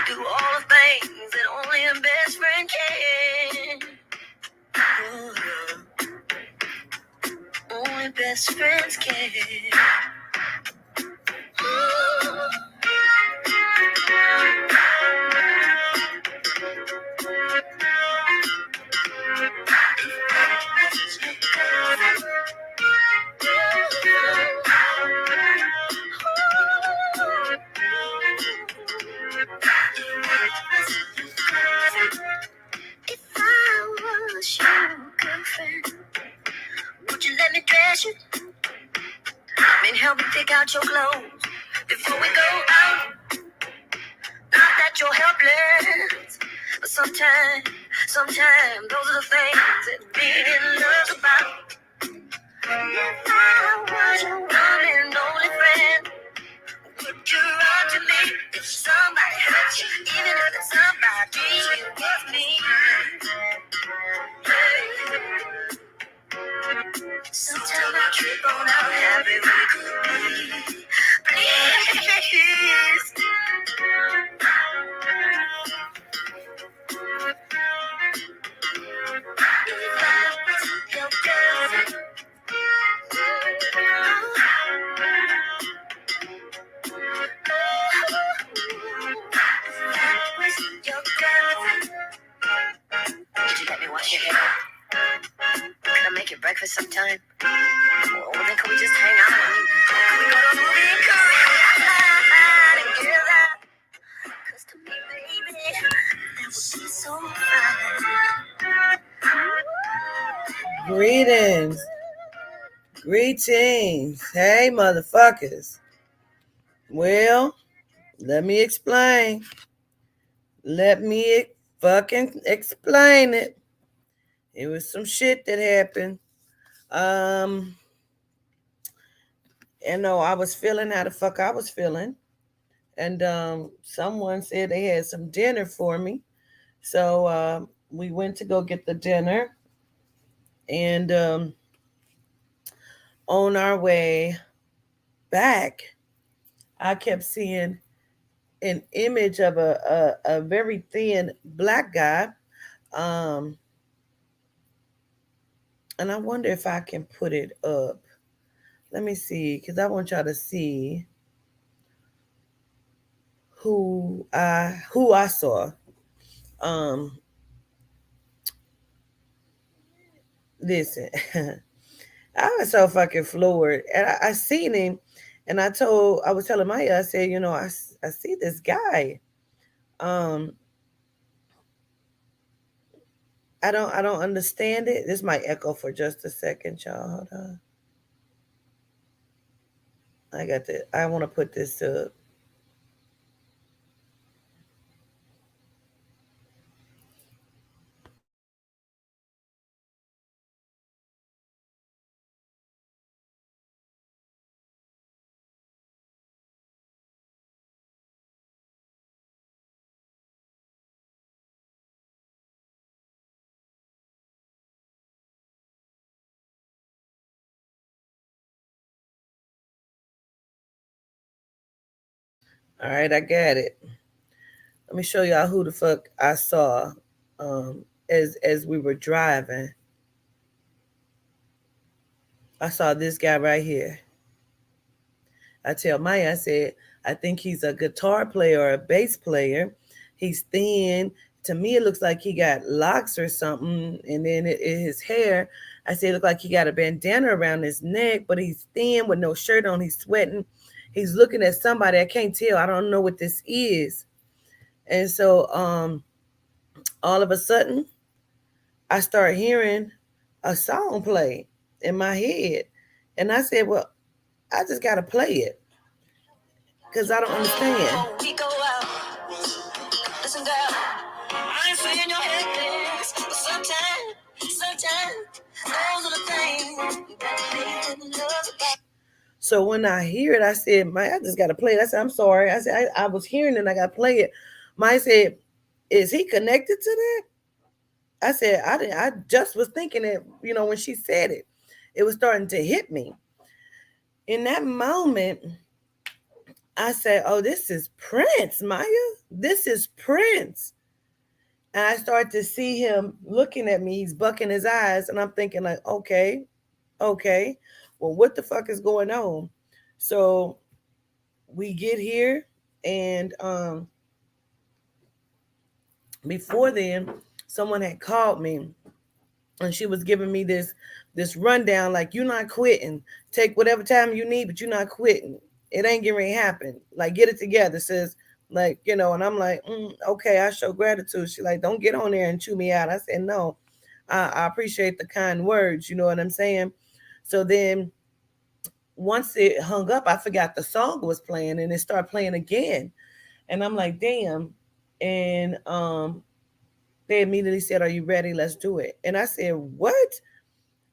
Do all the things that only a best friend can. Only best friends can. If I was your girlfriend, would you let me dress you? Maybe help me pick out your clothes before we go out. Not that you're helpless, but sometimes those are the things that being in love's about. If I was your one and only friend, would you run to me if somebody hurt you, even if it's somebody you with me? Sometimes I trip on how happy we could be. Please. If I was your girlfriend, would you let me wash your hair? Can I make your breakfast sometime? Or then can we just hang out? Can we go to a movie? Together? Cause to me, baby, that would be so fun. Greetings. Hey, motherfuckers. Well, let me explain. Let me fucking explain it. It was some shit that happened. I was feeling how the fuck I was feeling. And someone said they had some dinner for me. So we went to go get the dinner. And on our way back, I kept seeing an image of a very thin black guy. And I wonder if I can put it up. Let me see, because I want y'all to see who I saw. Listen, I was so fucking floored, and I seen him, and I was telling Maya, I said, I see this guy. I don't understand it. This might echo for just a second, y'all. Hold on. I want to put this up. All right, I got it. Let me show y'all who the fuck I saw as we were driving. I saw this guy right here. I tell Maya, I said, I think he's a guitar player or a bass player. He's thin. To me, it looks like he got locks or something. And then his hair, I said, it looked like he got a bandana around his neck, but he's thin with no shirt on. He's sweating. He's looking at somebody. I can't tell. I don't know what this is. And so all of a sudden, I start hearing a song play in my head. And I said, well, I just got to play it because I don't understand. We go out. Listen, girl, I ain't saying your head things, but sometimes, those are the things that make love about. So when I hear it, I said, I just got to play it. I said, I'm sorry. I said, I was hearing it and I got to play it. Mike said, is he connected to that? I said, I just was thinking it, when she said it was starting to hit me. In that moment, I said, "Oh, this is Prince, Maya. This is Prince." And I start to see him looking at me. He's bucking his eyes, and I'm thinking like, "Okay, okay. Well, what the fuck is going on?" So we get here, and before then, someone had called me, and she was giving me this rundown like, "You're not quitting. Take whatever time you need, but you're not quitting. It ain't getting ready to happen. Like, get it together." Says, like, and I'm like, "Okay, I show gratitude." She like, "Don't get on there and chew me out." I said, "No, I appreciate the kind words." You know what I'm saying? So then once it hung up, I forgot the song was playing, and it started playing again, and I'm like, "Damn!" And they immediately said, "Are you ready? Let's do it." And I said, "What?"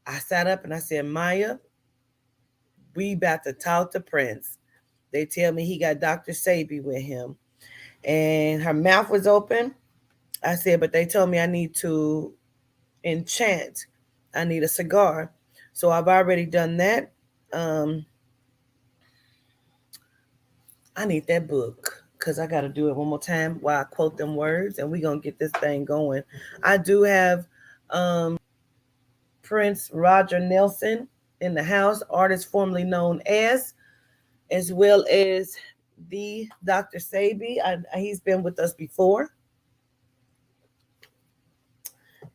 I sat up and I said, "Maya, we about to talk to Prince." They tell me he got Dr. Sebi with him. And her mouth was open. I said, "But they told me I need to enchant. I need a cigar." So I've already done that. Um, I need that book because I got to do it one more time while I quote them words, and we're going to get this thing going. I do have Prince Roger Nelson in the house, artist formerly known as well as the Dr. Sebi. He's been with us before,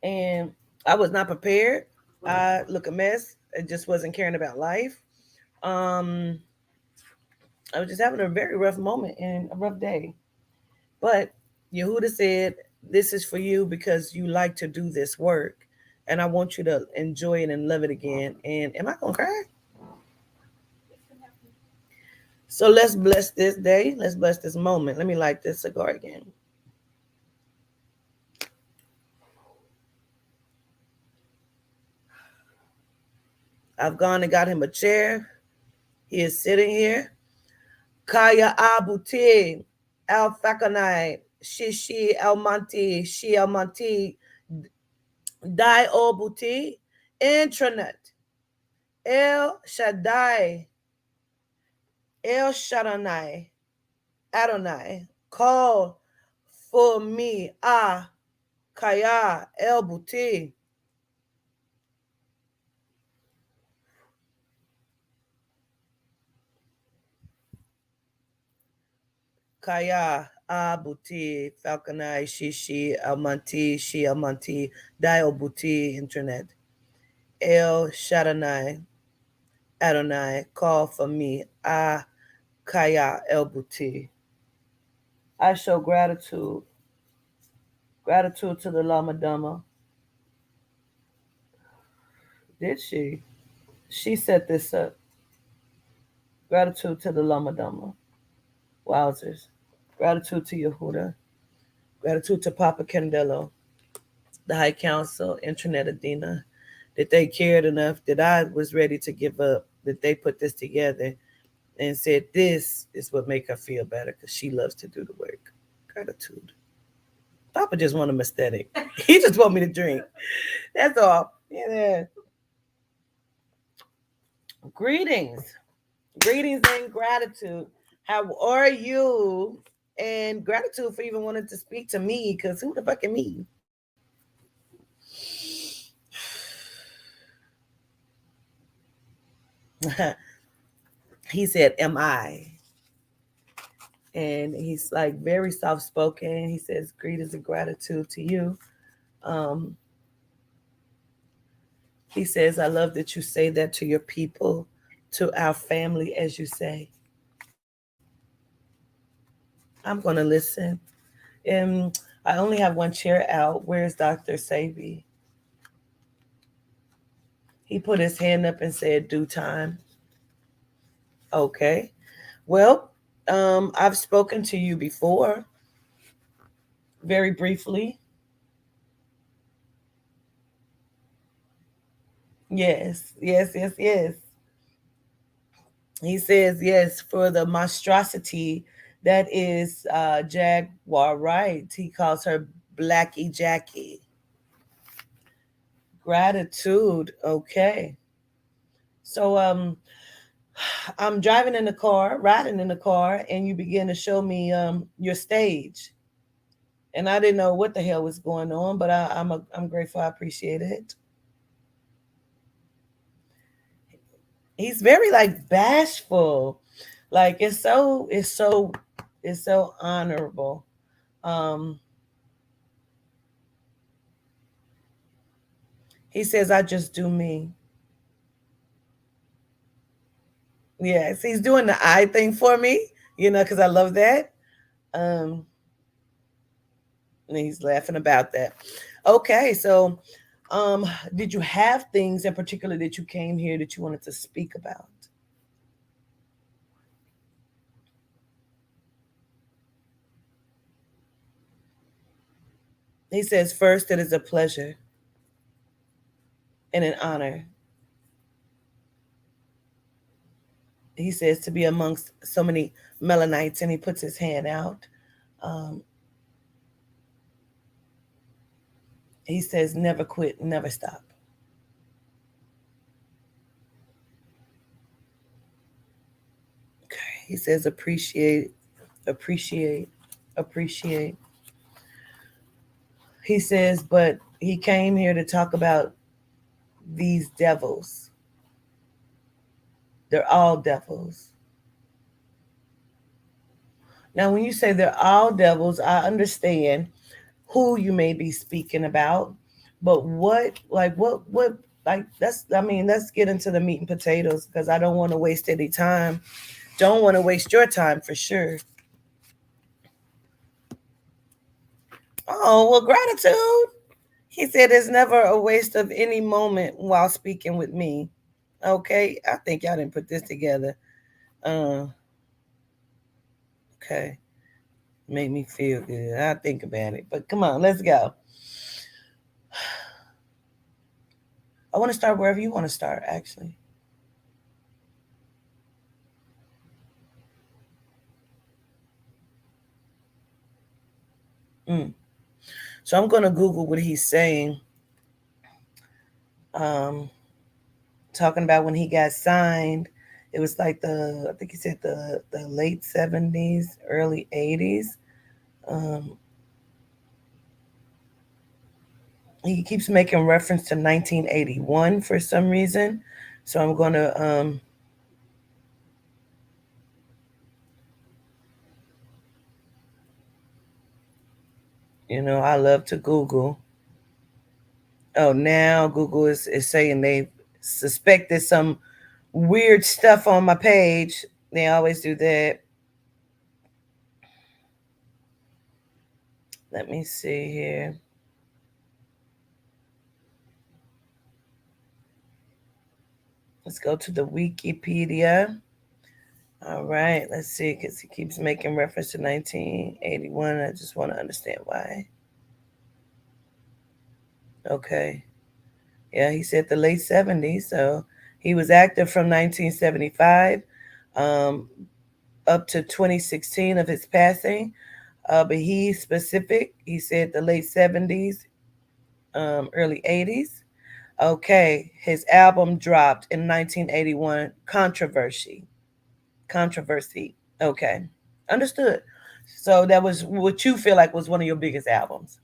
and I was not prepared. I look a mess. I just wasn't caring about life. Um, I was just having a very rough moment and a rough day. But Yehuda said, "This is for you because you like to do this work, and I want you to enjoy it and love it again." And am I gonna cry? So let's bless this day. Let's bless this moment. Let me light this cigar again. I've gone and got him a chair. He is sitting here. Kaya Abuti, Al Fakanai, Shishi El Manti, Shi El Manti, Dai Obuti, Intranet, El Shaddai, El Shaddai, Adonai, call for me, Kaya El Buti, Kaya Abuti, Falconai, Shishi Almanti, Shi Almanti, Dio Buti, Internet, El Shaddai, Adonai, call for me, Kaya El Buti. I show gratitude to the Lama Dama. Did she? She set this up. Gratitude to the Lama Dama. Wowzers. Gratitude to Yehuda. Gratitude to Papa Candelo, the High Council, Internet Adina, that they cared enough that I was ready to give up, that they put this together and said this is what make her feel better because she loves to do the work. Gratitude. Papa just want him aesthetic. He just want me to drink. That's all. Yeah. Greetings. Greetings and gratitude. How are you? And gratitude for even wanting to speak to me because who the fuck am me? He said, "Am I?" And he's like very soft spoken. He says, "Greetings and gratitude to you." Um, he says, "I love that you say that to your people, to our family, as you say." I'm going to listen. And I only have one chair out. Where's Dr. Sebi? He put his hand up and said, "Due time." Okay. Well, I've spoken to you before, very briefly. Yes, yes, yes, yes. He says, yes, for the monstrosity that is Jaguar Right. He calls her Blackie Jackie. Gratitude. Okay. So I'm driving in the car, riding in the car, and you begin to show me your stage. And I didn't know what the hell was going on, but I'm grateful. I appreciate it. He's very like bashful, like it's so honorable. Um, he says, "I just do me." Yes, he's doing the eye thing for me, because I love that. Um, and he's laughing about that. Okay, so um, did you have things in particular that you came here that you wanted to speak about? He says, first, it is a pleasure and an honor. He says to be amongst so many Melanites, and he puts his hand out. Um, he says, never quit, never stop. Okay. He says, appreciate, appreciate, appreciate. He says, but he came here to talk about these devils. They're all devils. Now, when you say they're all devils, I understand who you may be speaking about, but like, I mean, let's get into the meat and potatoes because I don't want to waste any time. Don't want to waste your time for sure. Oh, well, gratitude. He said it's never a waste of any moment while speaking with me. Okay, I think y'all didn't put this together. Uh, okay, make me feel good. I think about it, but come on, let's go. I want to start wherever you want to start, actually. Mm. So I'm going to Google what he's saying. Um, Talking about when he got signed, it was like I think he said the late 70s, early 80s. Um, he keeps making reference to 1981 for some reason. So I'm going to, I love to Google. Oh, now Google is saying they suspected some weird stuff on my page. They always do that. Let me see here. Let's go to the Wikipedia. All right, let's see, because he keeps making reference to 1981. I just want to understand why. Okay. Yeah, he said the late 70s. So he was active from 1975 um, up to 2016 of his passing. But he's specific. He said the late 70s, early 80s. Okay, his album dropped in 1981, Controversy. Controversy. Okay, understood. So that was what you feel like was one of your biggest albums.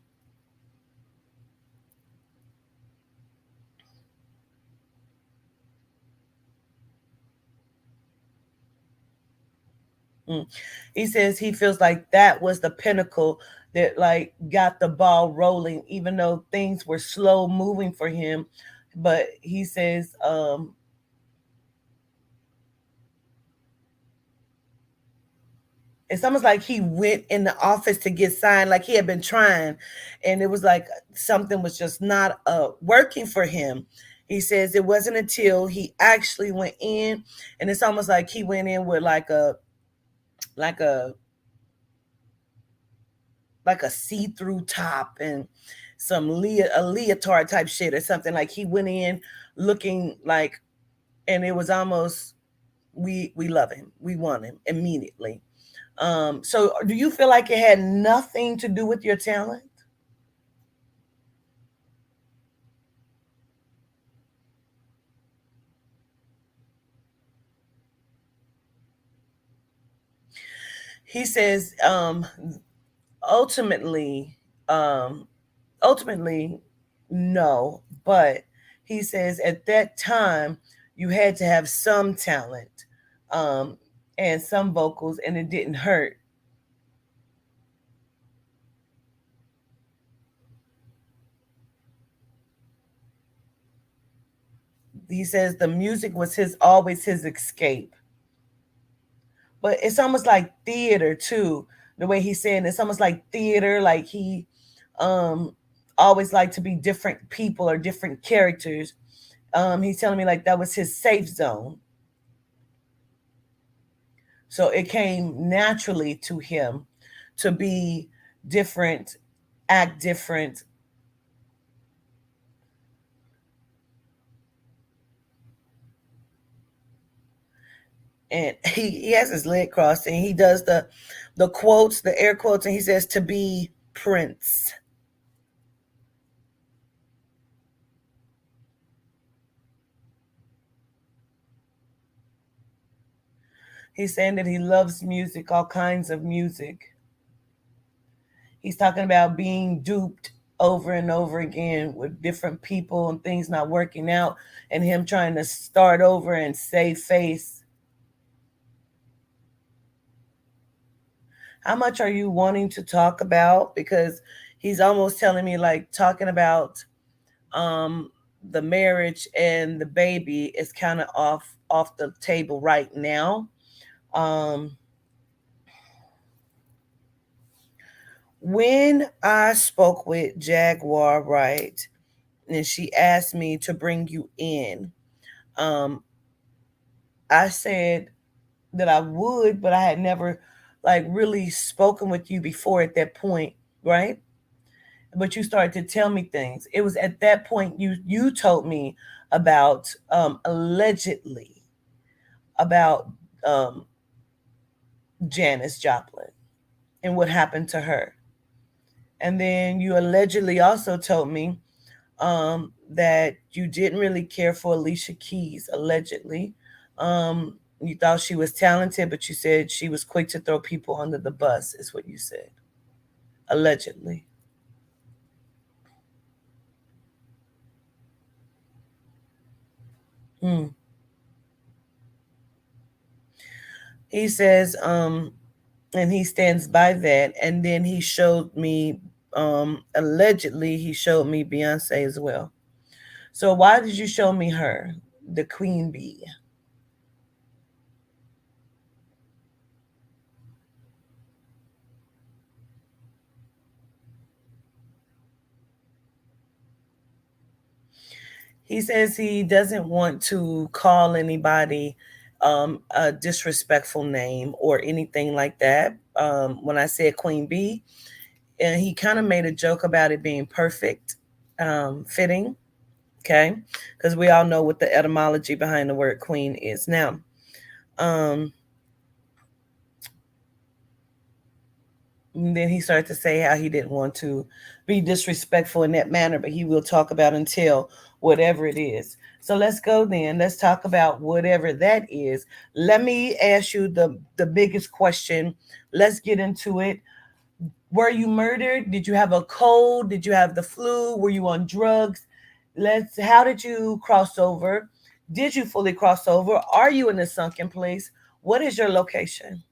Mm. He says he feels like that was the pinnacle that like got the ball rolling, even though things were slow moving for him. But he says it's almost like he went in the office to get signed, like he had been trying, and it was like something was just not working for him. He says it wasn't until he actually went in, and it's almost like he went in with like a like a see-through top and a leotard type shit or something. Like he went in looking like, and it was almost we love him, we want him immediately. So do you feel like it had nothing to do with your talent? He says, ultimately, um, ultimately, no. But he says at that time, you had to have some talent, um, and some vocals, and it didn't hurt. He says the music was his always his escape. But it's almost like theater too. The way he's saying it's almost like theater, like he um always liked to be different people or different characters. He's telling me like that was his safe zone. So it came naturally to him to be different, act different. And he has his leg crossed and he does the quotes, the air quotes, and he says to be Prince. He's saying that he loves music, all kinds of music. He's talking about being duped over and over again with different people and things not working out, and him trying to start over and save face. How much are you wanting to talk about? Because he's almost telling me like talking about um the marriage and the baby is kind of off the table right now. Um when I spoke with Jaguar, right, and she asked me to bring you in, um I said that I would, but I had never like really spoken with you before at that point, right? But you started to tell me things. It was at that point you told me about allegedly about um Janis Joplin and what happened to her. And then you allegedly also told me that you didn't really care for Alicia Keys, allegedly. You thought she was talented, but you said she was quick to throw people under the bus, is what you said, allegedly. Hmm. He says, and he stands by that. And then he showed me, allegedly, he showed me Beyonce as well. So why did you show me her, the queen bee? He says he doesn't want to call anybody a disrespectful name or anything like that. When I said Queen Bee, and he kind of made a joke about it being perfect, fitting, okay? Because we all know what the etymology behind the word queen is. Now, um, and then he started to say how he didn't want to be disrespectful in that manner, but he will talk about until whatever it is. So let's go then. Let's talk about whatever that is. Let me ask you the biggest question. Let's get into it. Were you murdered? Did you have a cold? Did you have the flu? Were you on drugs? Let's how did you cross over? Did you fully cross over? Are you in a sunken place? What is your location?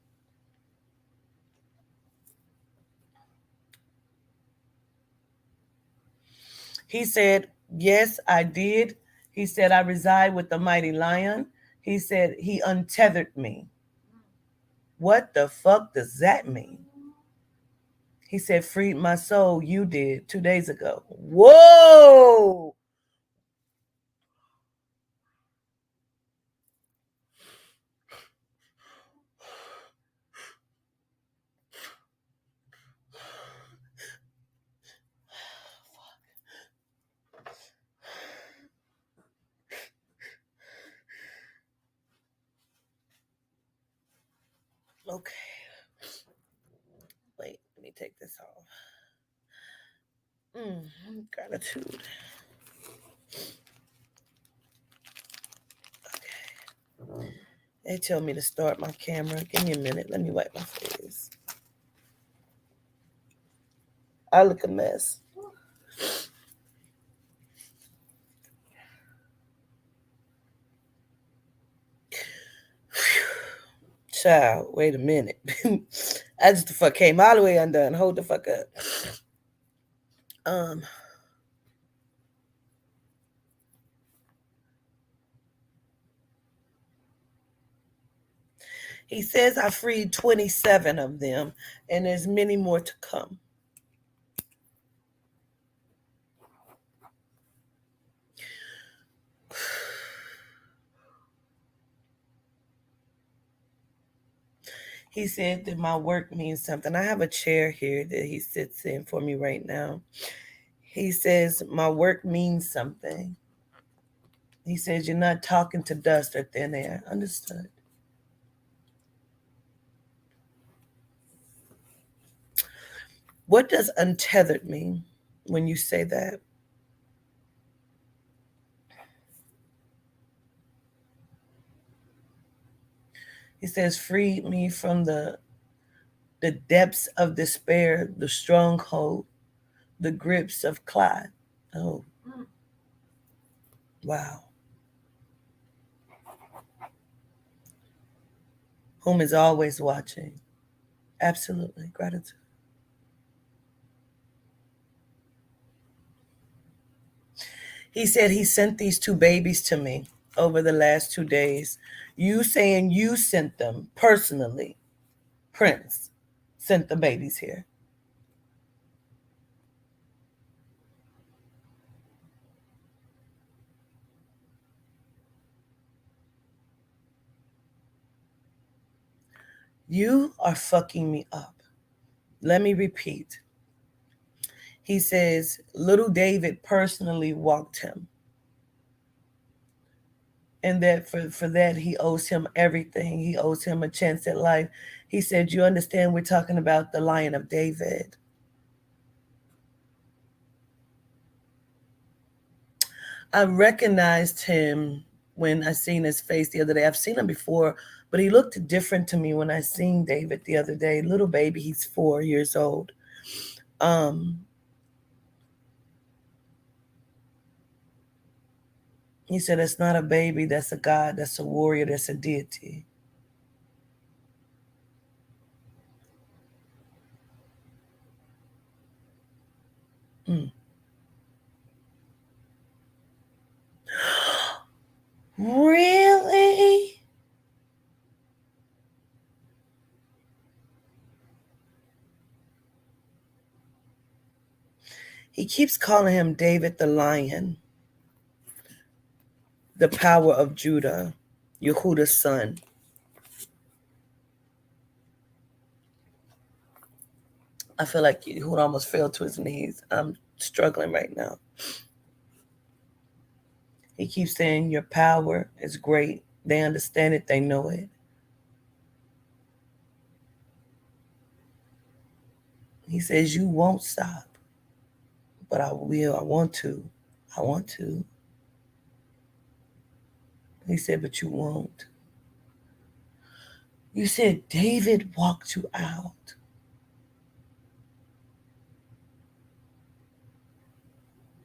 He said, yes, I did. He said, I reside with the mighty lion. He said, he untethered me. What the fuck does that mean? He said, freed my soul. You did 2 days ago. Whoa. Okay. Wait, let me take this off. Gratitude. Okay. They tell me to start my camera. Give me a minute. Let me wipe my face. I look a mess. Child, wait a minute. I just the fuck came all the way undone. Hold the fuck up. Um, he says I freed 27 of them, and there's many more to come. He said that my work means something. I have a chair here that he sits in for me right now. He says my work means something. He says you're not talking to dust or thin air. Understood. What does untethered mean when you say that? He says, freed me from the depths of despair, the stronghold, the grips of Clyde. Oh, wow. Whom is always watching. Absolutely. Gratitude. He said he sent these two babies to me over the last 2 days. You saying you sent them personally. Prince sent the babies here. You are fucking me up. Let me repeat. He says, little David personally walked him. And that for that, he owes him everything. He owes him a chance at life. He said, you understand, we're talking about the Lion of David. I recognized him when I seen his face the other day. I've seen him before, but he looked different to me when I seen David the other day. Little baby, he's 4 years old. Um, he said, "That's not a baby. That's a God. That's a warrior. That's a deity." Mm. Really? He keeps calling him David the Lion, the power of Judah, Yehuda's son. I feel like Yehuda almost fell to his knees. I'm struggling right now. He keeps saying, your power is great. They understand it, they know it. He says, you won't stop, but I will. I want to. I want to. He said, but you won't. You said David walked you out.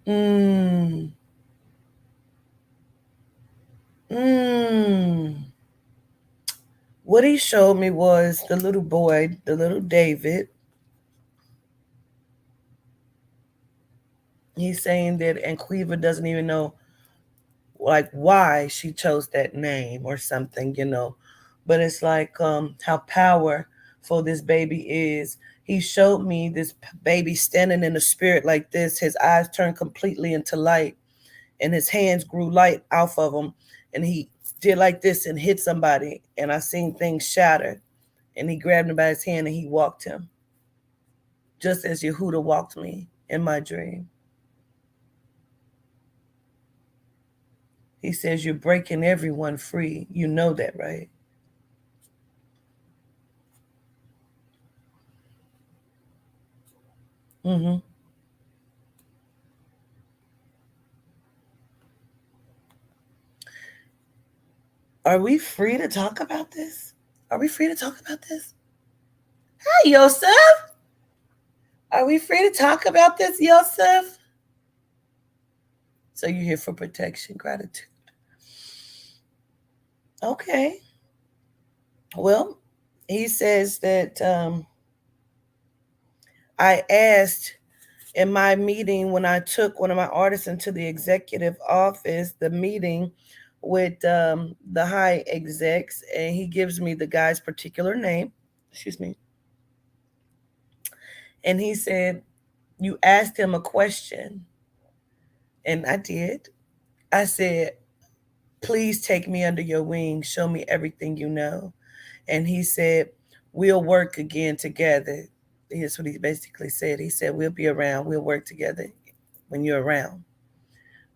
Mmm. Mmm. What he showed me was the little boy, the little David. He's saying that, and Quiva doesn't even know like why she chose that name or something. But it's like how powerful this baby is. He showed me this baby standing in the spirit like this. His eyes turned completely into light, and his hands grew light off of him, and he did like this and hit somebody, and I seen things shatter, and he grabbed him by his hand and he walked him, just as Yehuda walked me in my dream. He says, you're breaking everyone free. You know that, right? Mm-hmm. Are we free to talk about this? Are we free to talk about this? Hi, Yosef. Are we free to talk about this, Yosef? So you're here for protection, gratitude. Okay. Well, he says that I asked in my meeting when I took one of my artists into the executive office, the meeting with the high execs, and he gives me the guy's particular name. Excuse me. And he said, "You asked him a question." And I did. I said, "Please take me under your wing. Show me everything you know." And he said, "We'll work again together." Here's what he basically said. He said, "We'll be around. We'll work together when you're around."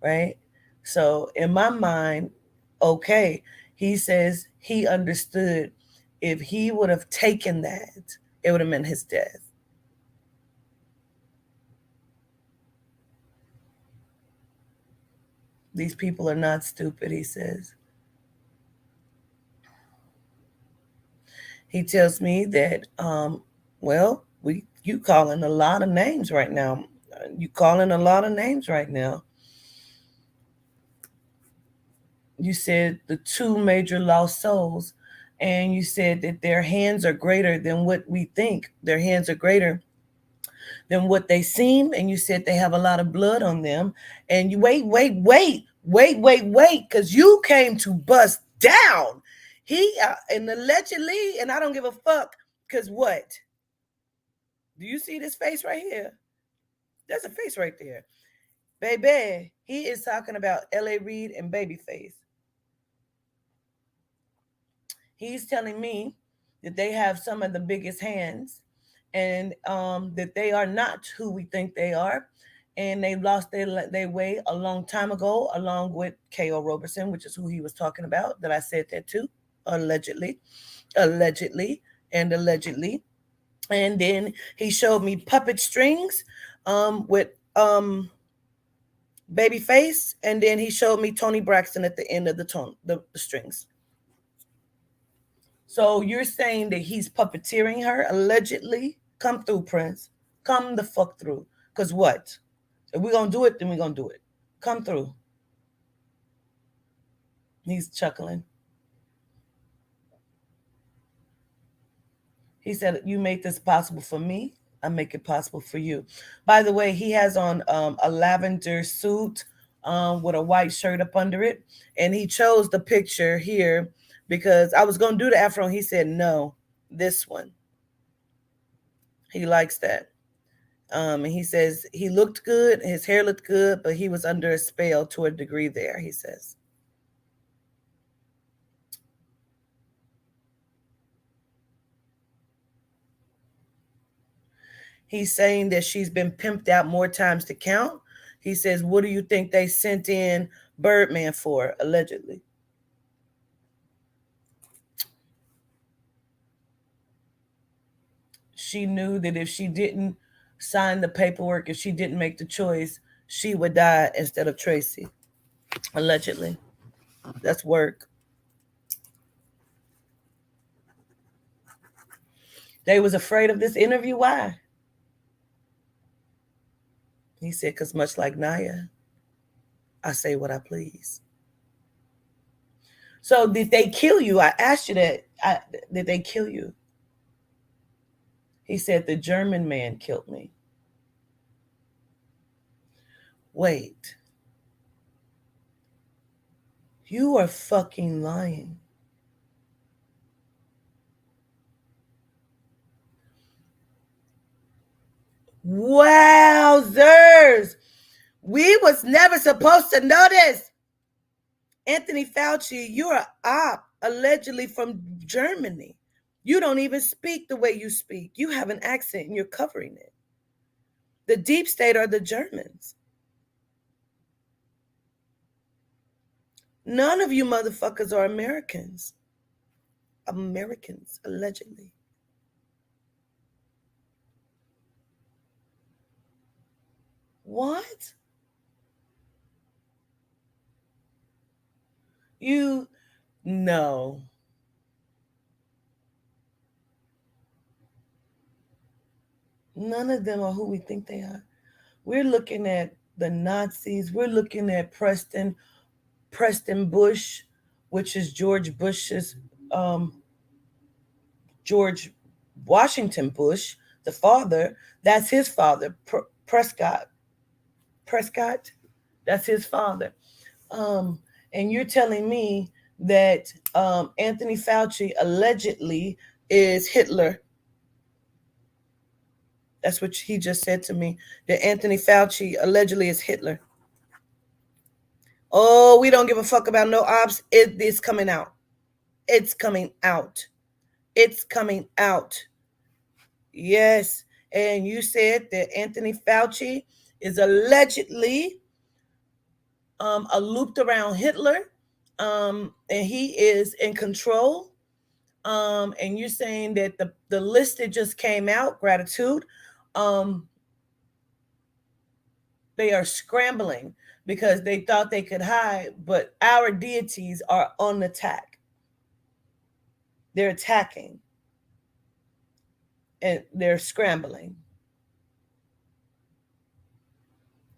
Right? So in my mind, okay, he says he understood if he would have taken that, it would have meant his death. These people are not stupid, he says. He tells me that, well, you calling a lot of names right now. You calling a lot of names right now. You said the two major lost souls, and you said that their hands are greater than what we think. Their hands are greater than what they seem, and you said they have a lot of blood on them. And you wait, because you came to bust down. He and allegedly, and I don't give a fuck, because what? Do you see this face right here? There's a face right there. Baby, he is talking about L.A. Reid and Babyface. He's telling me that they have some of the biggest hands, and that they are not who we think they are. And they lost their way a long time ago, along with K.O. Roberson, which is who he was talking about, that I said that too, allegedly, allegedly, and allegedly. And then he showed me puppet strings with Babyface, and then he showed me Tony Braxton at the end of the strings. So you're saying that he's puppeteering her, allegedly? Come through, Prince. Come the fuck through. Because what? If we're going to do it, then we're going to do it. Come through. He's chuckling. He said, "You made this possible for me. I make it possible for you." By the way, he has on a lavender suit with a white shirt up under it. And he chose the picture here because I was going to do the afro. And he said, "No, this one." He likes that. And he says he looked good, his hair looked good, but he was under a spell to a degree there, he says. He's saying that she's been pimped out more times to count. He says, "What do you think they sent in Birdman for, allegedly?" She knew that if she didn't sign the paperwork, if she didn't make the choice, she would die instead of Tracy, allegedly. That's work. They was afraid of this interview. Why? He said, "Because much like Naya, I say what I please." So did they kill you? I asked you that. Did they kill you? He said, "The German man killed me." Wait, you are fucking lying. Wowzers. We was never supposed to know this. Anthony Fauci, you're a op, allegedly from Germany. You don't even speak the way you speak. You have an accent and you're covering it. The deep state are the Germans. None of you motherfuckers are Americans. Americans, allegedly. What? You no. None of them are who we think they are. We're looking at the Nazis. We're looking at Preston Bush, which is um, George Washington Bush, the father. That's his father, Prescott. Prescott. That's his father. Um, and you're telling me that Anthony Fauci allegedly is Hitler. That's what he just said to me. That Anthony Fauci allegedly is Hitler. Oh, we don't give a fuck about no ops. It's coming out. It's coming out. It's coming out. Yes. And you said that Anthony Fauci is allegedly a looped around Hitler, and he is in control. And you're saying that the list that just came out, gratitude, um, they are scrambling because they thought they could hide, but our deities are on attack. They're attacking and they're scrambling.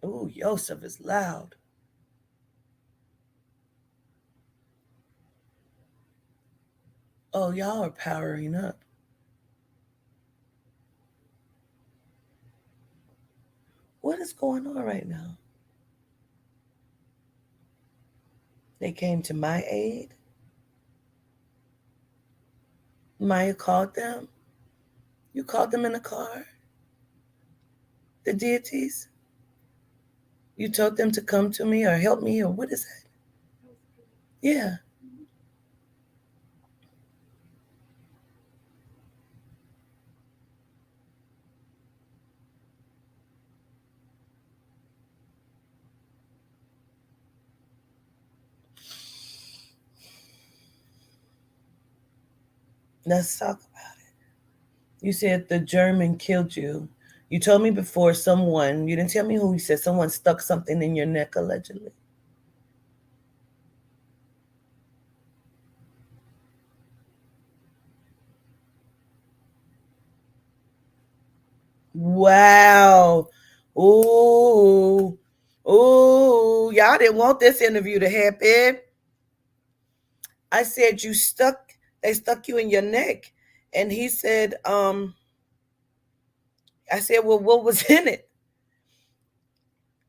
Ooh, Yosef is loud. Oh, y'all are powering up. What is going on right now? They came to my aid. Maya called them. You called them in the car. The deities. You told them to come to me or help me or what is that? Yeah. Let's talk about it. You said the German killed you. You told me before someone, you didn't tell me who, you said someone stuck something in your neck allegedly. Wow. Ooh. Ooh. Y'all didn't want this interview to happen. I said they stuck you in your neck. And he said, I said, well, what was in it?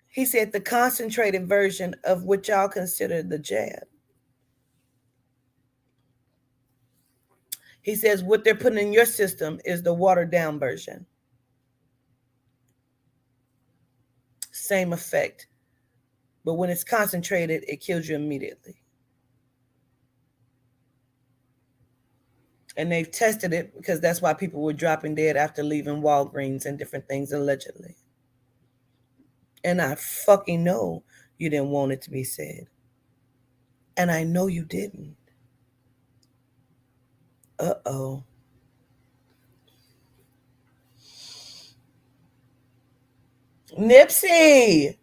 He said the concentrated version of what y'all consider the jab. He says what they're putting in your system is the watered down version. Same effect. But when it's concentrated, it kills you immediately. And they've tested it because that's why people were dropping dead after leaving Walgreens and different things allegedly. And I fucking know you didn't want it to be said. And I know you didn't. Uh-oh. Nipsey.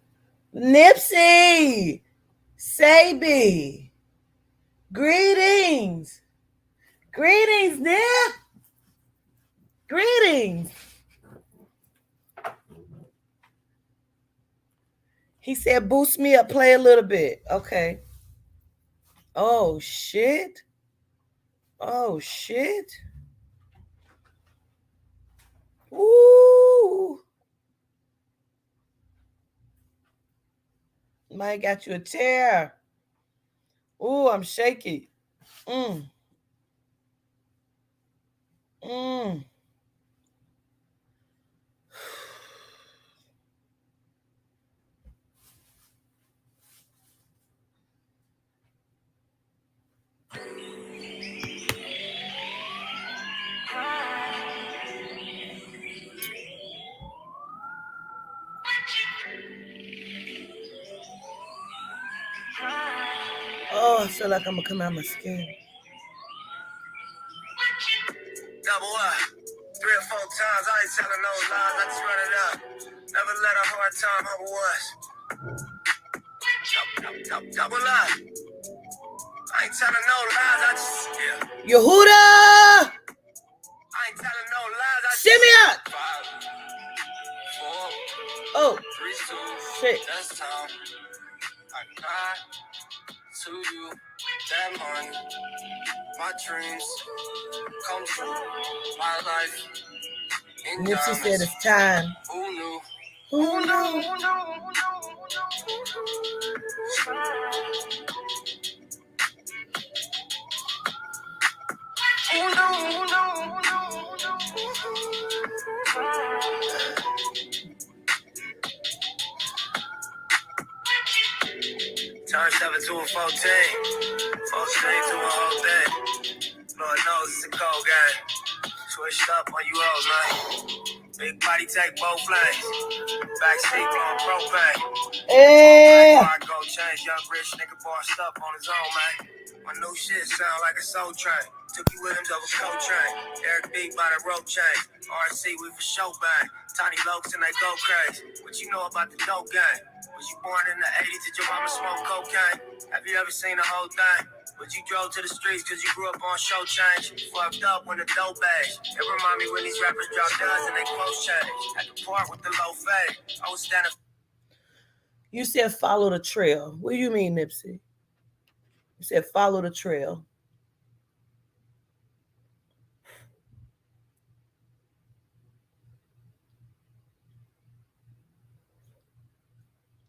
Nipsey. Sebi. Greetings. Greetings, Nip. Greetings. He said, boost me up, play a little bit. Okay. Oh, shit. Oh, shit. Ooh. Might got you a tear. Ooh, I'm shaky. Mm. Mm. Oh, I feel like I'm gonna come out my skin. Double up. 3 or 4 times, I ain't telling no lies, I just run it up. Never let a hard time humble us. Double up. I ain't telling no lies, I just, yeah. Yehuda! I ain't telling no lies, I just, shimmy up! Oh, shit. I got to you that money, my dreams come true, my life in Nipsey said diamonds. it's time. Who knew? Who knew? Turn 7 to a 14, 14 to a whole thing. Lord knows it's a cold game. Switched up on you hoes, man. Big body take both lanes. Backseat blowing propane. Yeah. I go change, young rich nigga bossed up on his own, man. My new shit sound like a soul train. Took you with him, double coat train. Eric B by the rope chain. RC, we for show bang. Tiny lokes and they go crazy. What you know about the dope game? Was you born in the 80s? Did your mama smoke cocaine? Have you ever seen the whole thing? But you drove to the streets cause you grew up on show change. Fucked up when the dope age. It remind me when these rappers drop duds and they close change. At the park with the low fade. I was standing. You said follow the trail. What do you mean, Nipsey? You said follow the trail.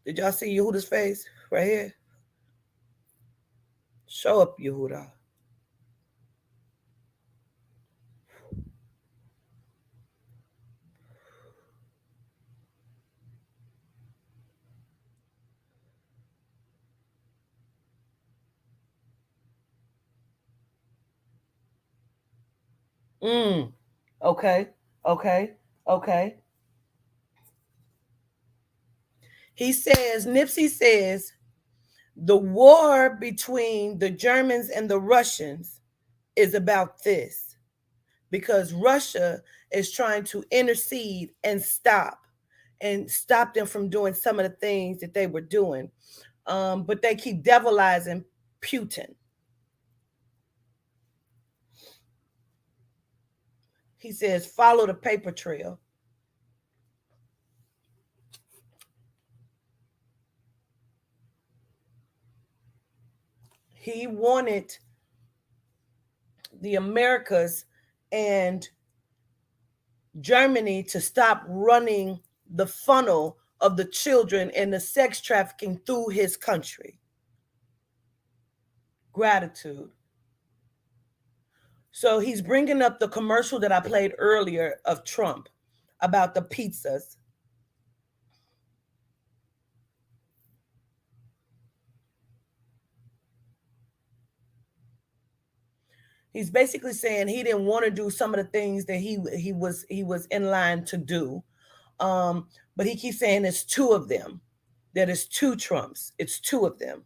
Did y'all see Yehuda's face right here? Show up, Yehuda. Mm. Okay. Okay. Okay. Nipsey says, the war between the Germans and the Russians is about this because Russia is trying to intercede and stop them from doing some of the things that they were doing. But they keep devilizing Putin. He says, follow the paper trail. He wanted the Americas and Germany to stop running the funnel of the children and the sex trafficking through his country. Gratitude. So he's bringing up the commercial that I played earlier of Trump about the pizzas. He's basically saying he didn't want to do some of the things that he was in line to do. Um, but he keeps saying it's two of them. That is two Trumps. It's two of them.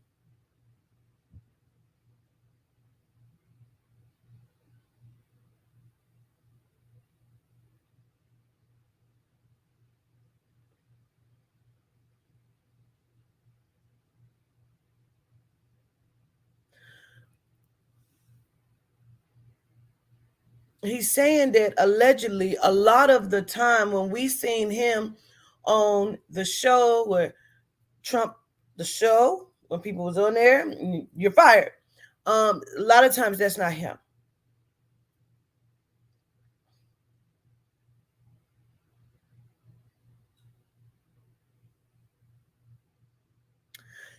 He's saying that allegedly a lot of the time when we seen him on the show where Trump, the show, when people was on there, you're fired. A lot of times that's not him.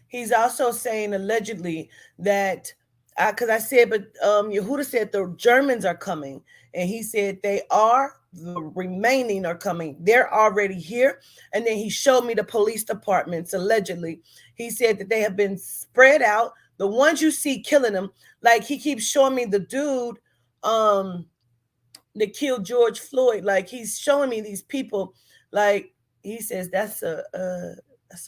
He's also saying allegedly that because I said, but Yehuda said the Germans are coming, and he said they are. The remaining are coming. They're already here, and then he showed me the police departments. Allegedly, he said that they have been spread out. The ones you see killing them, like he keeps showing me the dude that killed George Floyd. Like he's showing me these people. Like he says that's a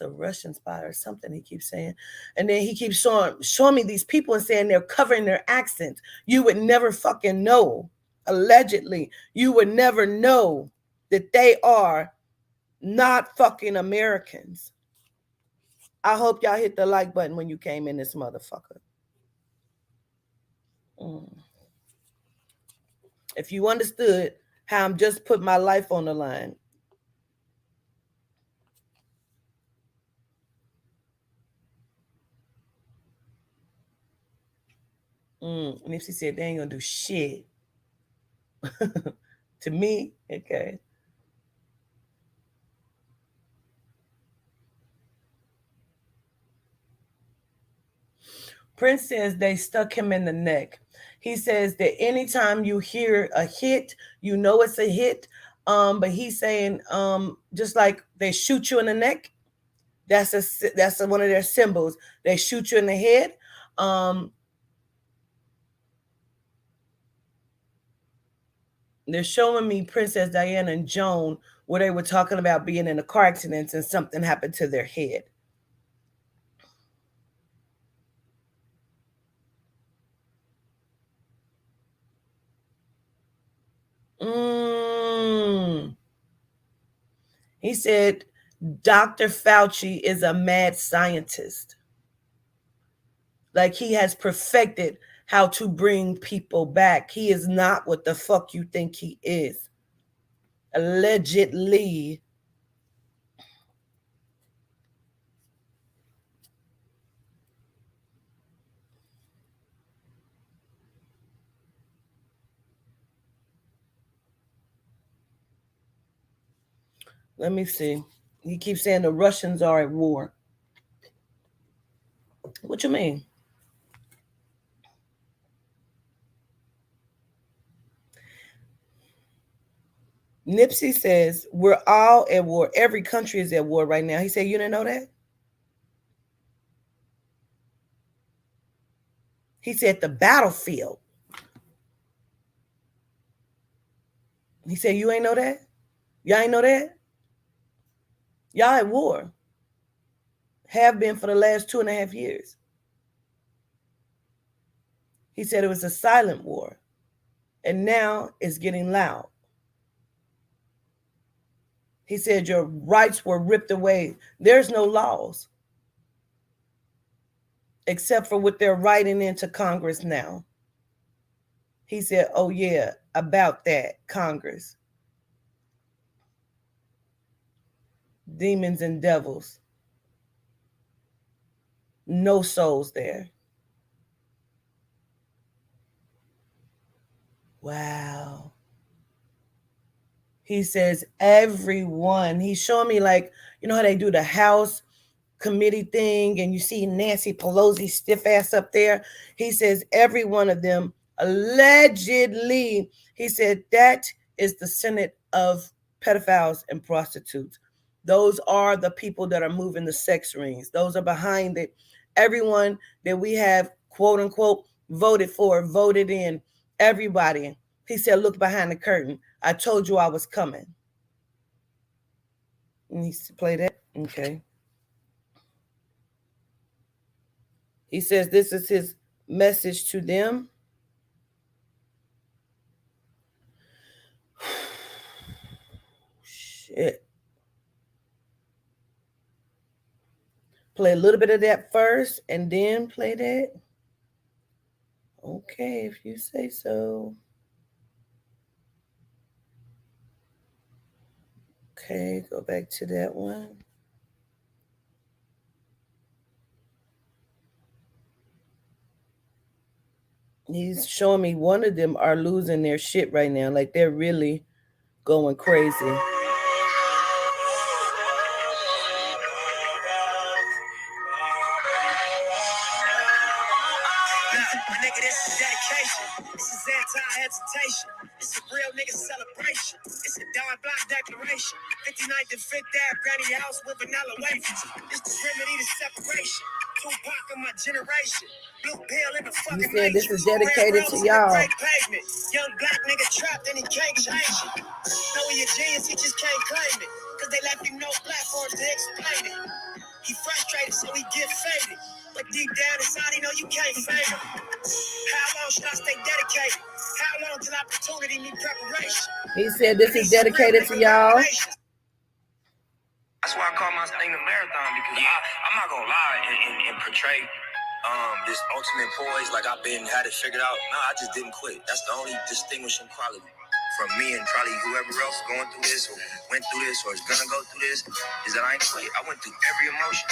Russian spy or something. He keeps saying, and then he keeps showing me these people and saying they're covering their accents. You would never fucking know. Allegedly, you would never know that they are not fucking Americans. I hope y'all hit the like button when you came in this motherfucker. Mm. If you understood how I'm just putting my life on the line. Nipsey said they ain't gonna do shit to me. Okay. Prince says they stuck him in the neck. He says that anytime you hear a hit, you know it's a hit. But he's saying, just like they shoot you in the neck, that's one of their symbols. They shoot you in the head. Um, they're showing me Princess Diana and Joan where they were talking about being in a car accident and something happened to their head. Mm. He said Dr. Fauci is a mad scientist. Like he has perfected how to bring people back. He is not what the fuck you think he is. Allegedly. Let me see. He keeps saying the Russians are at war. What you mean? Nipsey says we're all at war. Every country is at war right now. He said, you didn't know that? He said the battlefield. He said, you ain't know that? Y'all ain't know that? Y'all at war. Have been for the last 2.5 years. He said it was a silent war. And now it's getting loud. He said your rights were ripped away. There's no laws except for what they're writing into Congress now. He said, oh, yeah, about that, Congress. Demons and devils. No souls there. Wow. He says, everyone. He's showing me, like, you know how they do the House committee thing and you see Nancy Pelosi stiff ass up there. He says every one of them allegedly. He said that is the Senate of pedophiles and prostitutes. Those are the people that are moving the sex rings. Those are behind it. Everyone that we have, quote unquote, voted for, voted in, everybody. He said, look behind the curtain. I told you I was coming. Needs to play that. Okay. He says this is his message to them. Shit. Play a little bit of that first and then play that. Okay, if you say so. Okay, go back to that one. He's showing me one of them are losing their shit right now. Like they're really going crazy. My nigga, this is dedication. This is anti-hesitation. This is a real nigga celebration. It's a Don Block declaration. 59th and 5th Ave, granny house with vanilla wafers. This is remedy to separation. Tupac of my generation. Blue pill in the fucking said this is dedicated to y'all. Young black nigga trapped and he can't change it. Know he a genius, he just can't claim it. Cause they left him no platform to explain it. He frustrated, so he get faded. But deep down inside, he know you can't fade him. How long should I stay dedicated? How long till opportunity need preparation? He said this is dedicated to y'all. That's why I call my thing a marathon, because I'm not gonna lie and portray this ultimate poise like I've had it figured out. No, I just didn't quit. That's the only distinguishing quality from me and probably whoever else going through this or went through this or is gonna go through this, is that I ain't quit. I went through every emotion.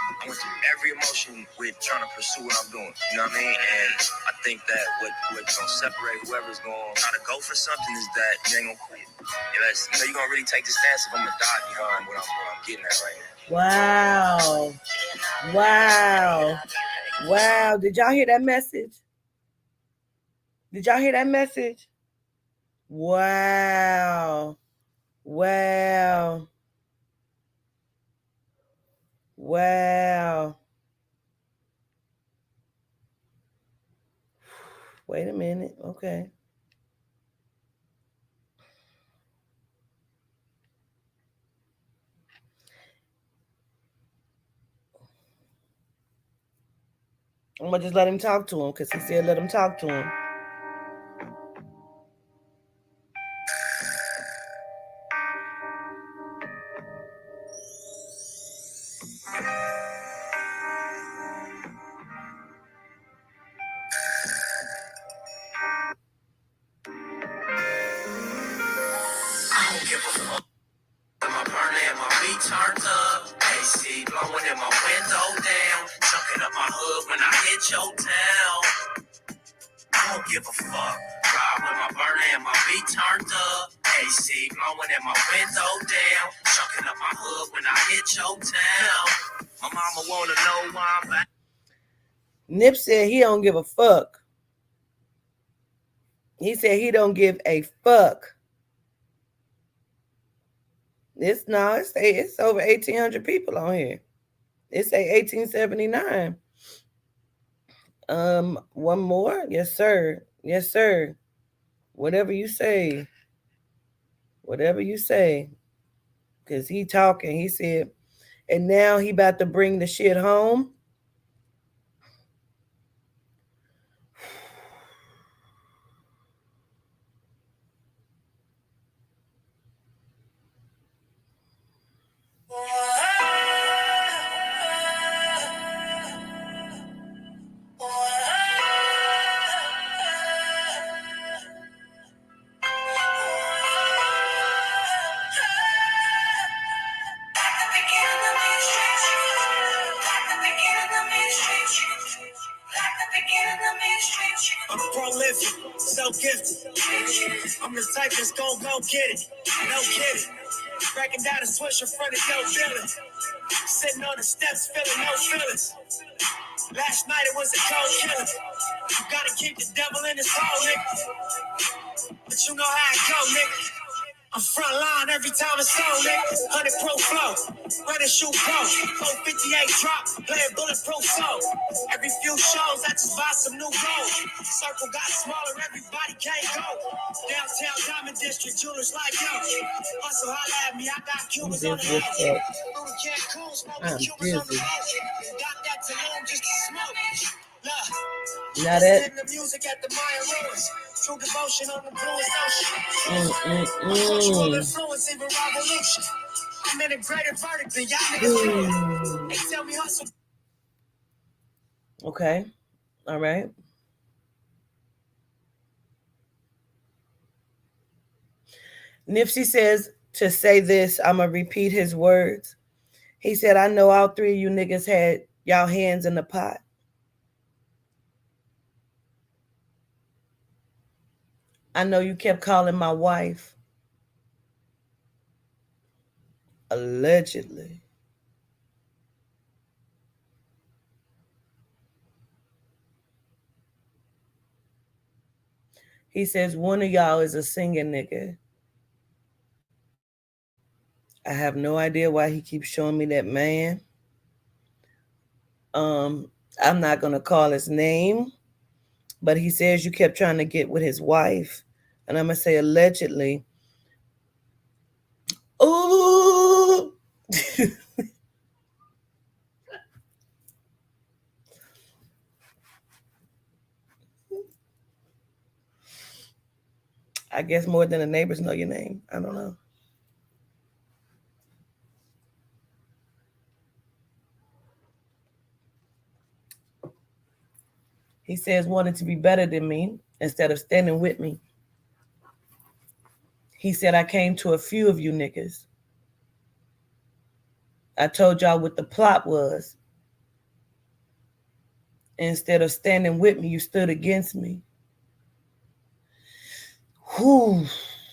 I went through every emotion with trying to pursue what I'm doing. You know what I mean? And I think that what's gonna separate whoever's gonna try to go for something is that you ain't gonna quit. You're gonna really take the stance if I'm gonna die behind what I'm getting at right now. Wow. Wow. Wow. Did y'all hear that message? Did y'all hear that message? Wow. Wow. Wow. Wait a minute. Okay. I'm gonna just let him talk to him because he said let him talk to him. I don't give a fuck. My burner and my beat turned up. AC blowing in my window down. Chucking up my hood when I hit your town. I don't give a fuck. Ride with my burner and my beat turned up. AC blowing in my window down. Chucking up my hood when I hit your town. My mama wanna know why I'm back. Nip said he don't give a fuck. He said he don't give a fuck. It's over 1,800 people on here. It's a 1879. One more? Yes, sir. Yes, sir. Whatever you say. Whatever you say. Cause he talking. He said, and now he about to bring the shit home. I'm prolific, so gifted. I'm the type that's gon' go get it. No kidding. Breaking down a switch in front of no feeling. Sitting on the steps, feeling no feelings. Last night it was a cold killer. You gotta keep the devil in his hole, nigga. But you know how it go, nigga. I'm front line every time it's on, nigga. 100 pro flow, ready to shoot pro. 458 drop, playing bulletproof soul. Every few shows, I just buy some new gold. Circle got smaller, everybody can't go. Downtown Diamond District, jewelers like yo. Hustle, holla at me, I got Cubans on the low. Through the Cancun, smoking Cubans on the low. Got that Tulum just to smoke. Look. Now that the music at the Mayan ruins. True devotion on the bluest ocean. Cultural influence, even revolution. I'm integrated vertically, y'all niggas. They tell me hustle. okay. All right. Nipsey says to say this, I'm gonna repeat his words. He said, I know all three of you niggas had y'all hands in the pot. I know you kept calling my wife. Allegedly. He says, one of y'all is a singing nigga. I have no idea why he keeps showing me that man. Um, I'm not gonna call his name, but he says you kept trying to get with his wife. And I'm gonna say allegedly. Ooh. I guess more than the neighbors know your name. I don't know. He says wanted to be better than me instead of standing with me. He said I came to a few of you niggas. I told y'all what the plot was. Instead of standing with me, you stood against me. Whew.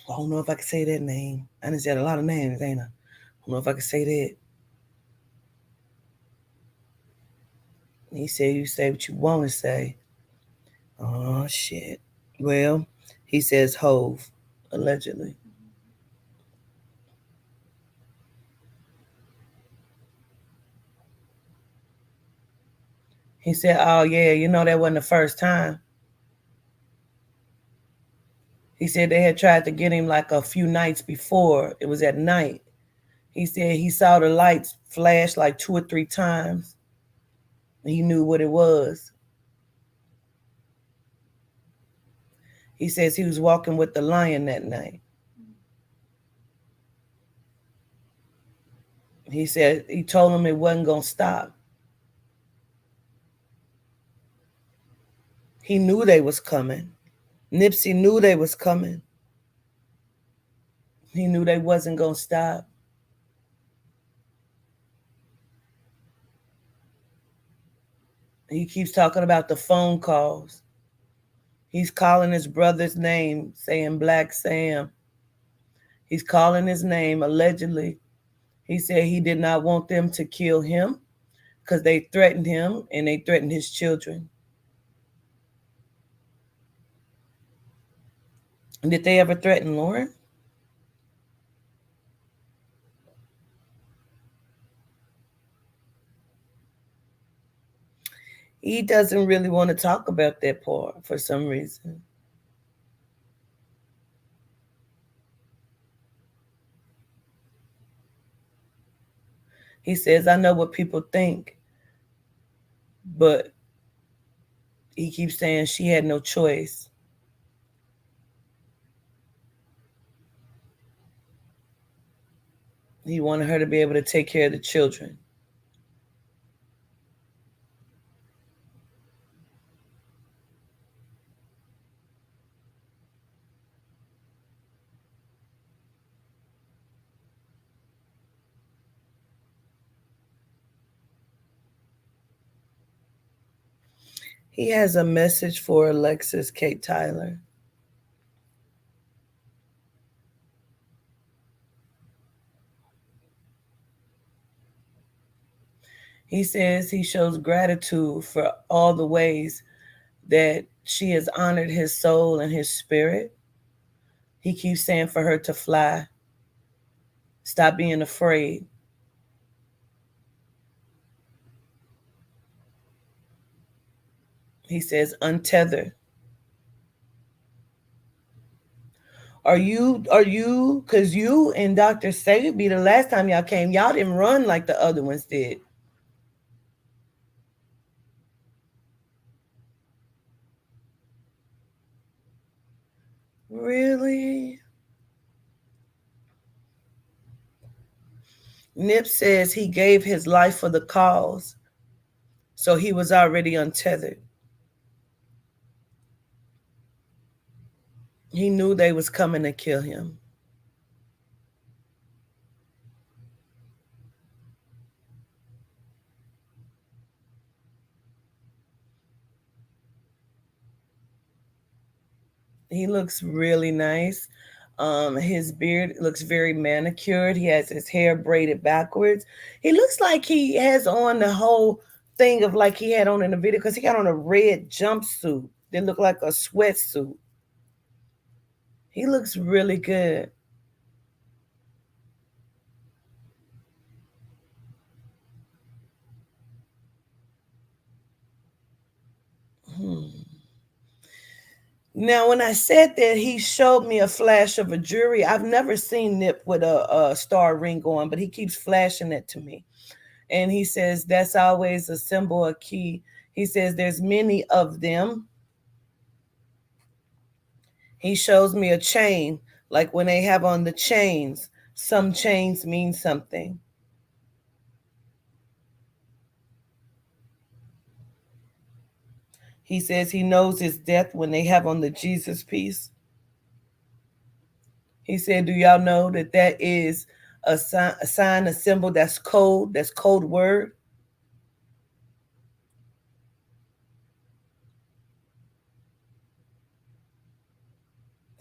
I don't know if I can say that name. I done said a lot of names, ain't I? I don't know if I can say that. He said, you say what you want to say. Oh, shit. Well, he says Hove, allegedly. He said, oh, yeah, that wasn't the first time. He said they had tried to get him like a few nights before. It was at night. He said he saw the lights flash like 2 or 3 times. He knew what it was. He says he was walking with the lion that night. He said he told him it wasn't going to stop. He knew they was coming. Nipsey knew they was coming. He knew they wasn't going to stop. He keeps talking about the phone calls. He's calling his brother's name, saying Black Sam. He's calling his name allegedly. He said he did not want them to kill him because they threatened him and they threatened his children. Did they ever threaten Lauren? He doesn't really want to talk about that part for some reason. He says, I know what people think, but he keeps saying she had no choice. He wanted her to be able to take care of the children. He has a message for Alexis Kate Tyler. He says he shows gratitude for all the ways that she has honored his soul and his spirit. He keeps saying for her to fly, stop being afraid. He says, untether. Because you and Dr. Sebi, the last time y'all came, y'all didn't run like the other ones did. Really? Nip says he gave his life for the cause, so he was already untethered. He knew they was coming to kill him. He looks really nice. His beard looks very manicured. He has his hair braided backwards. He looks like he has on the whole thing of like he had on in the video because he got on a red jumpsuit that looked like a sweatsuit. He looks really good. Hmm. Now, when I said that he showed me a flash of a jewelry, I've never seen Nip with a star ring on, but he keeps flashing it to me. And he says that's always a symbol, a key. He says there's many of them. He shows me a chain, like when they have on the chains, some chains mean something. He says he knows his death when they have on the Jesus piece. He said, do y'all know that that is a sign, a symbol, that's code word?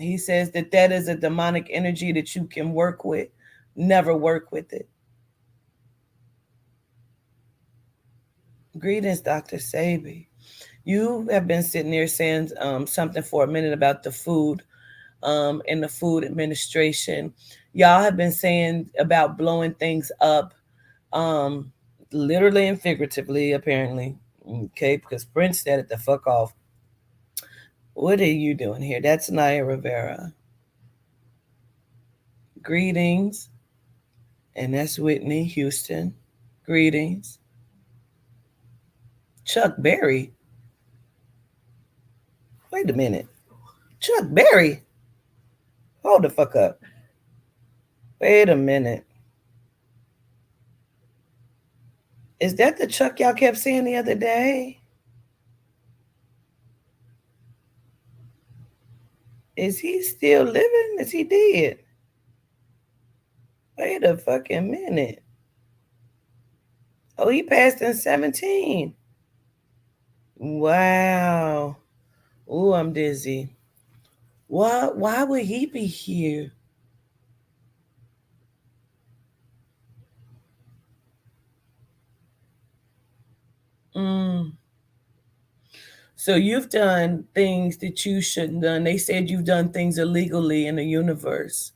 He says that that is a demonic energy that you can work with. Never work with it. Greetings, Dr. Sebi. You have been sitting there saying something for a minute about the food and the food administration. Y'all have been saying about blowing things up, um, literally and figuratively, apparently. Okay, because Prince said it the fuck off. What are you doing here? That's Naya Rivera. Greetings. And that's Whitney Houston. Greetings. Chuck Berry. Wait a minute. Chuck Berry. Hold the fuck up. Wait a minute. Is that the Chuck y'all kept saying the other day? Is he still living? Is he dead? Wait a fucking minute. Oh, he passed in 17. Wow. Ooh, I'm dizzy. Why would he be here? Mm. So you've done things that you shouldn't done. They said you've done things illegally in the universe,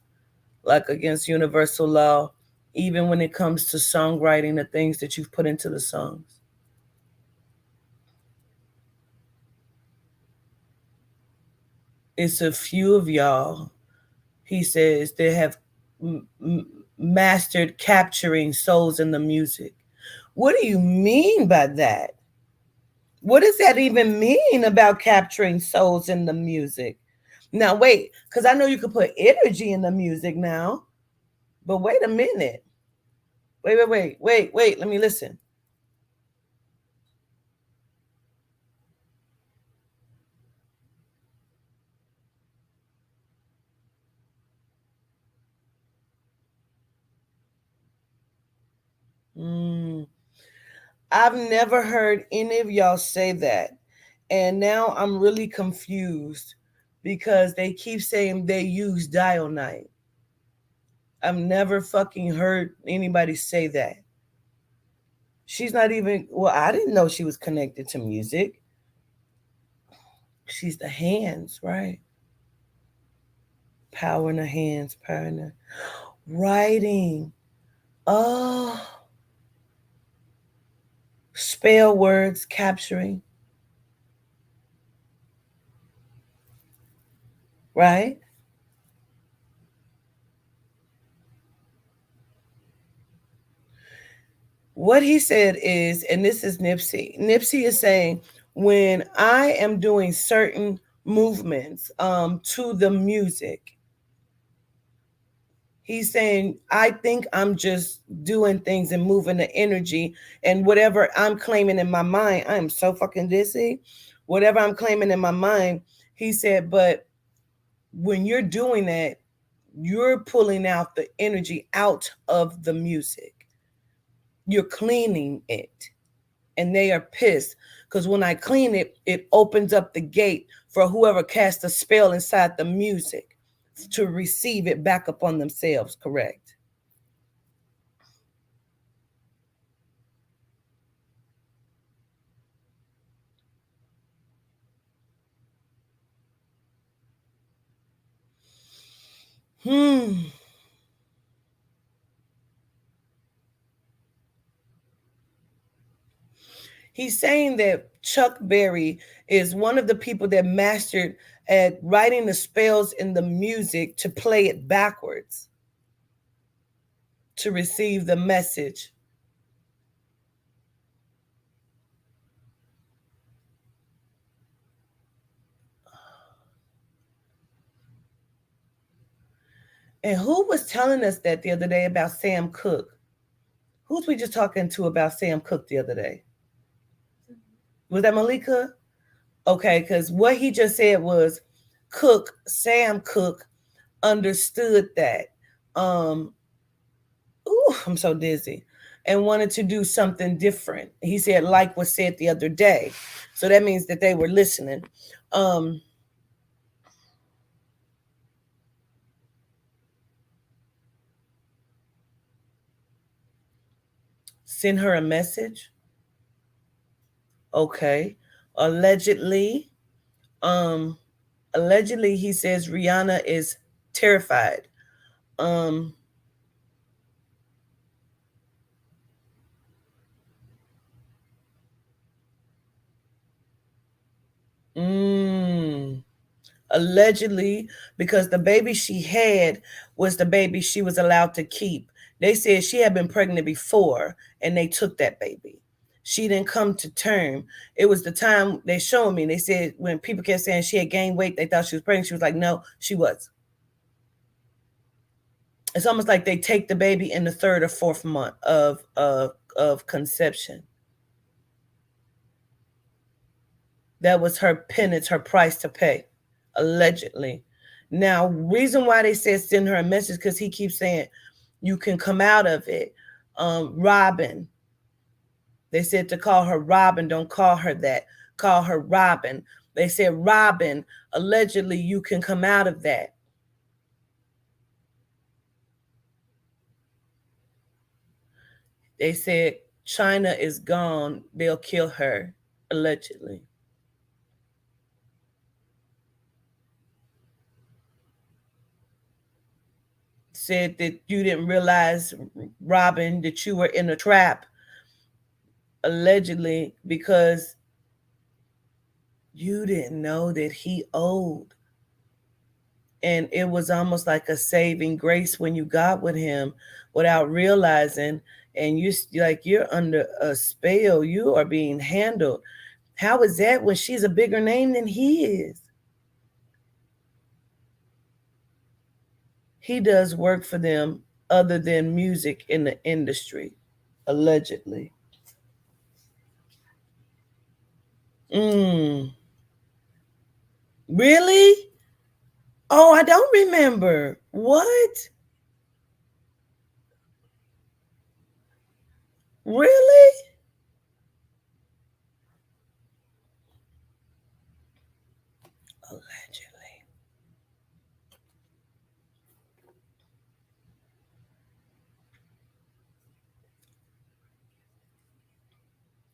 like against universal law, even when it comes to songwriting, the things that you've put into the songs. It's a few of y'all, he says, that have m- m- mastered capturing souls in the music. What do you mean by that? What does that even mean about capturing souls in the music? Now, wait, because I know you could put energy in the music now, but wait a minute. Wait. Let me listen. Mm, I've never heard any of y'all say that. And now I'm really confused because they keep saying they use dial night. I've never fucking heard anybody say that. She's not even, well, I didn't know she was connected to music. She's the hands, right? Power in the hands, power in the writing. Oh, spell words, capturing, right? What he said is, and this is Nipsey is saying, when I am doing certain movements to the music, he's saying, I think I'm just doing things and moving the energy, and whatever I'm claiming in my mind, I am so fucking dizzy. Whatever I'm claiming in my mind, he said, but when you're doing that, you're pulling out the energy out of the music. You're cleaning it. And they are pissed because when I clean it, it opens up the gate for whoever cast a spell inside the music to receive it back upon themselves, correct? Hmm. He's saying that Chuck Berry is one of the people that mastered at writing the spells in the music to play it backwards to receive the message. And who was telling us that the other day about Sam Cooke? Who's we just talking to about Sam Cooke the other day? Was that Malika? Okay, because what he just said was Sam Cooke understood that. Um, I'm so dizzy. And wanted to do something different. He said, like was said the other day. So that means that they were listening. Um, Send her a message. Okay. Allegedly, um, allegedly he says Rihanna is terrified. Um, mm, allegedly, because the baby she had was the baby she was allowed to keep. They said she had been pregnant before and they took that baby. She didn't come to term. It was the time they showed me. They said when people kept saying she had gained weight, they thought she was pregnant. She was like, no, she was. It's almost like they take the baby in the third or fourth month of conception. That was her penance, her price to pay, allegedly. Now, reason why they said send her a message because he keeps saying you can come out of it. Robin, they said to call her Robin. Don't call her that. Call her Robin. They said Robin, allegedly you can come out of that. They said China is gone. They'll kill her, allegedly. Said that you didn't realize, Robin, that you were in a trap, allegedly, because you didn't know that he owed. And it was almost like a saving grace when you got with him without realizing. And you like you're under a spell. You are being handled. How is that when she's a bigger name than he is? He does work for them other than music in the industry, allegedly. Mm, really? Oh, I don't remember. What? Really? Allegedly.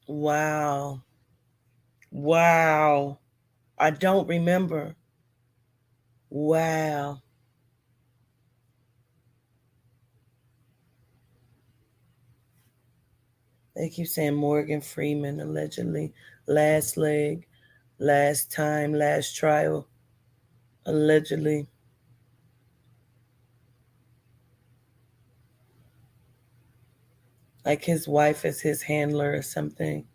Wow. Wow. I don't remember. Wow. They keep saying Morgan Freeman, allegedly. Last leg, last time, last trial, allegedly. Like his wife is his handler or something.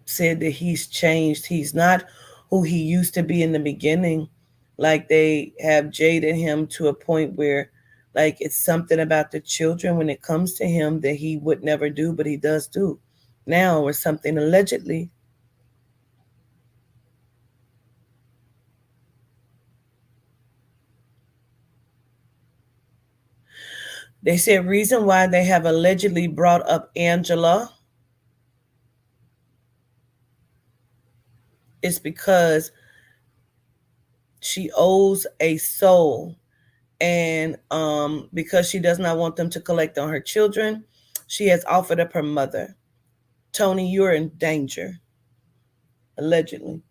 Said that he's changed. He's not who he used to be in the beginning. Like they have jaded him to a point where, like, it's something about the children when it comes to him that he would never do, but he does do now, or something, allegedly. They said reason why they have allegedly brought up Angela is because she owes a soul, and because she does not want them to collect on her children, she has offered up her mother. Tony, you're in danger, allegedly.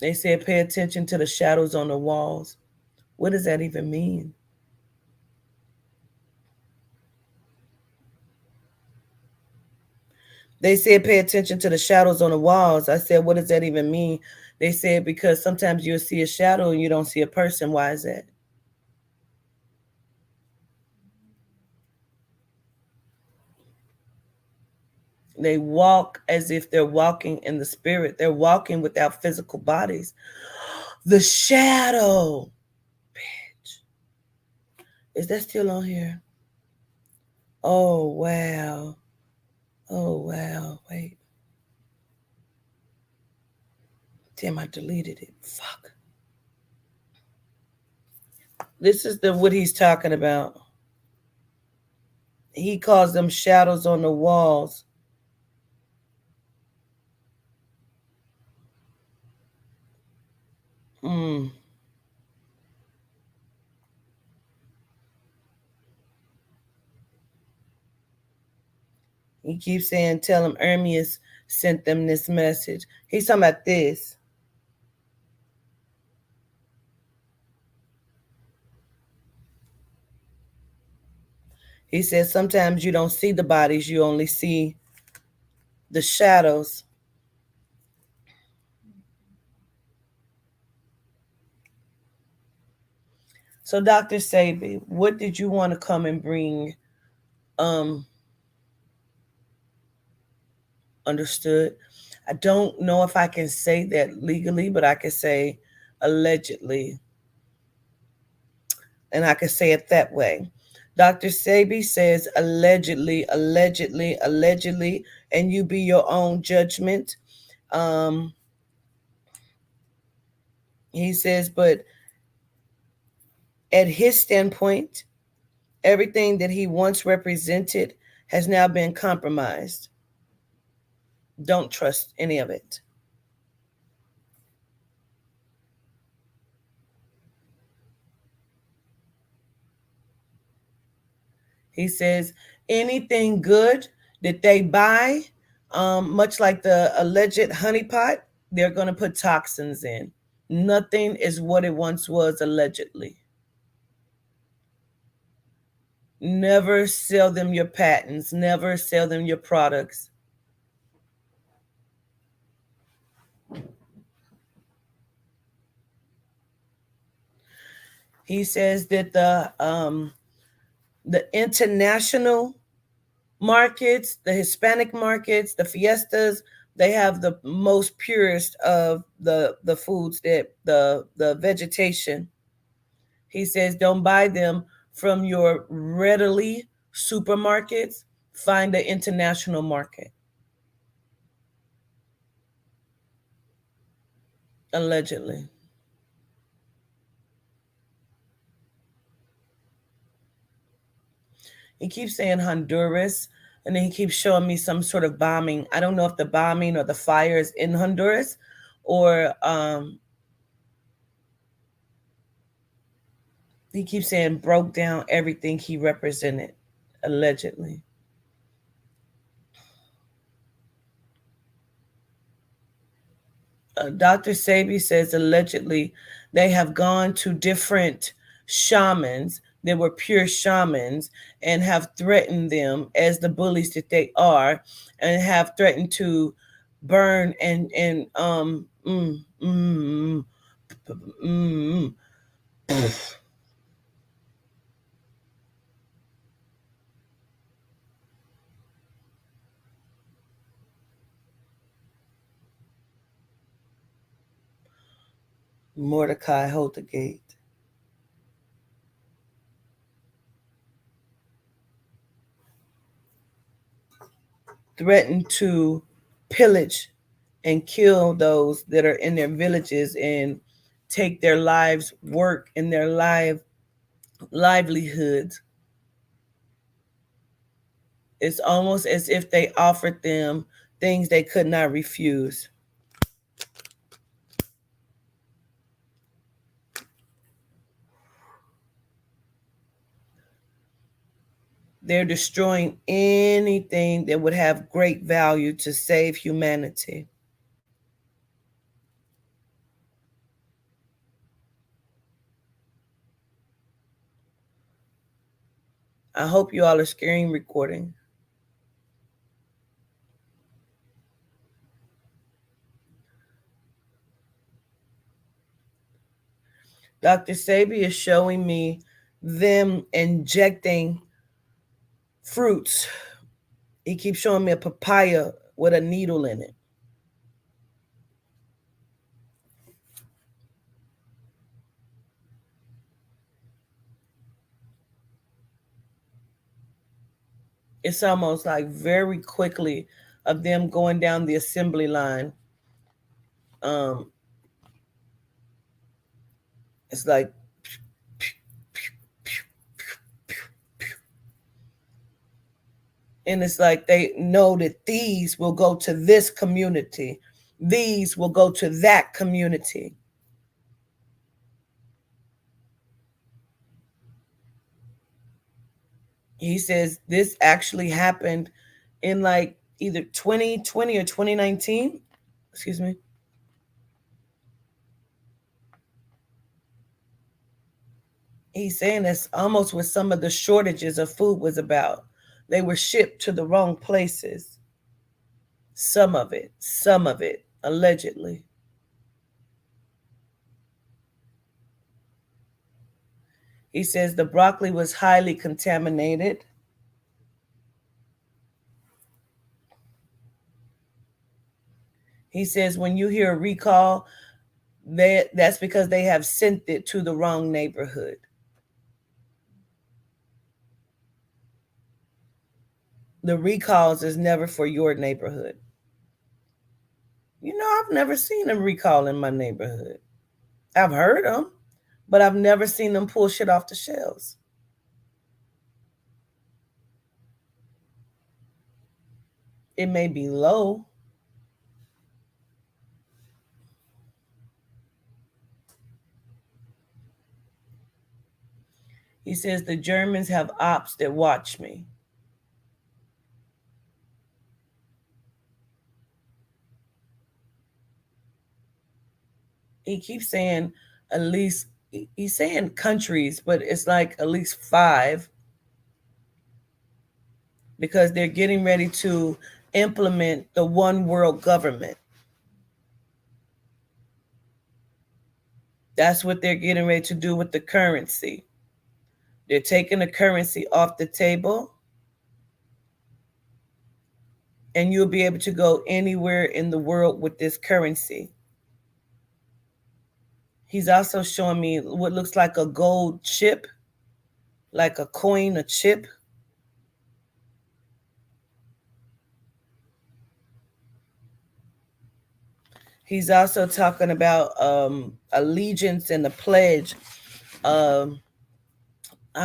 They said pay attention to the shadows on the walls. What does that even mean? They said pay attention to the shadows on the walls. I said, what does that even mean? They said because sometimes you'll see a shadow and you don't see a person. Why is that? They walk as if they're walking in the spirit. They're walking without physical bodies. The shadow. Bitch. Is that still on here? Oh, wow. Oh, wow. Wait. Damn, I deleted it. Fuck. This is the what he's talking about. He calls them shadows on the walls. Mm. He keeps saying, tell him Ermias sent them this message. He's talking about this. He says sometimes you don't see the bodies, you only see the shadows. So, Dr. Sebi, what did you want to come and bring? Um, Understood. I don't know if I can say that legally, but I can say allegedly, and I can say it that way. Dr. Sebi says allegedly, allegedly, allegedly, and you be your own judgment. Um, he says, but at his standpoint, everything that he once represented has now been compromised. Don't trust any of it. He says anything good that they buy, much like the alleged honeypot, they're going to put toxins in. Nothing is what it once was, allegedly. Never sell them your patents, never sell them your products. He says that the international markets, the Hispanic markets, the fiestas, they have the most purest of the foods, that the vegetation. He says don't buy them from your readily supermarkets. Find the international market. Allegedly. He keeps saying Honduras, and then he keeps showing me some sort of bombing. I don't know if the bombing or the fire is in Honduras, or he keeps saying broke down everything he represented, allegedly. Dr. Sebi says allegedly they have gone to different shamans that were pure shamans and have threatened them as the bullies that they are, and have threatened to burn and mm, Mordecai hold the gate. Threatened to pillage and kill those that are in their villages and take their lives, work, and their livelihoods. It's almost as if they offered them things they could not refuse. They're destroying anything that would have great value to save humanity. I hope you all are screen recording. Dr. Sebi is showing me them injecting fruits. He keeps showing me a papaya with a needle in it. It's almost like very quickly of them going down the assembly line. Um, it's like, and it's like they know that these will go to this community, these will go to that community. He says this actually happened in like either 2020 or 2019. Excuse me. He's saying that's almost what some of the shortages of food was about. They were shipped to the wrong places. Some of it, allegedly. He says the broccoli was highly contaminated. He says when you hear a recall, that's because they have sent it to the wrong neighborhood. The recalls is never for your neighborhood. I've never seen a recall in my neighborhood. I've heard them, but I've never seen them pull shit off the shelves. It may be low. He says the Germans have ops that watch me. He keeps saying at least, he's saying countries, but it's like at least five because they're getting ready to implement the one world government. That's what they're getting ready to do with the currency. They're taking the currency off the table, and you'll be able to go anywhere in the world with this currency. He's also showing me what looks like a gold chip, like a coin, a chip. He's also talking about allegiance and the pledge. Um,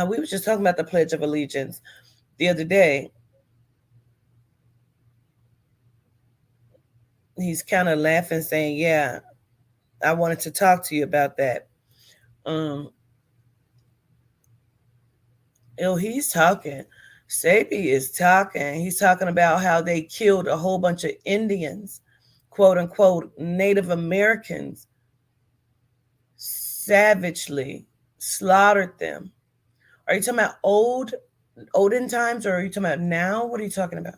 we were just talking about the Pledge of Allegiance the other day. He's kind of laughing, saying, "Yeah, I wanted to talk to you about that." Um, he's talking. Sebi is talking. He's talking about how they killed a whole bunch of Indians, quote unquote, Native Americans, savagely slaughtered them. Are you talking about olden times, or are you talking about now? What are you talking about?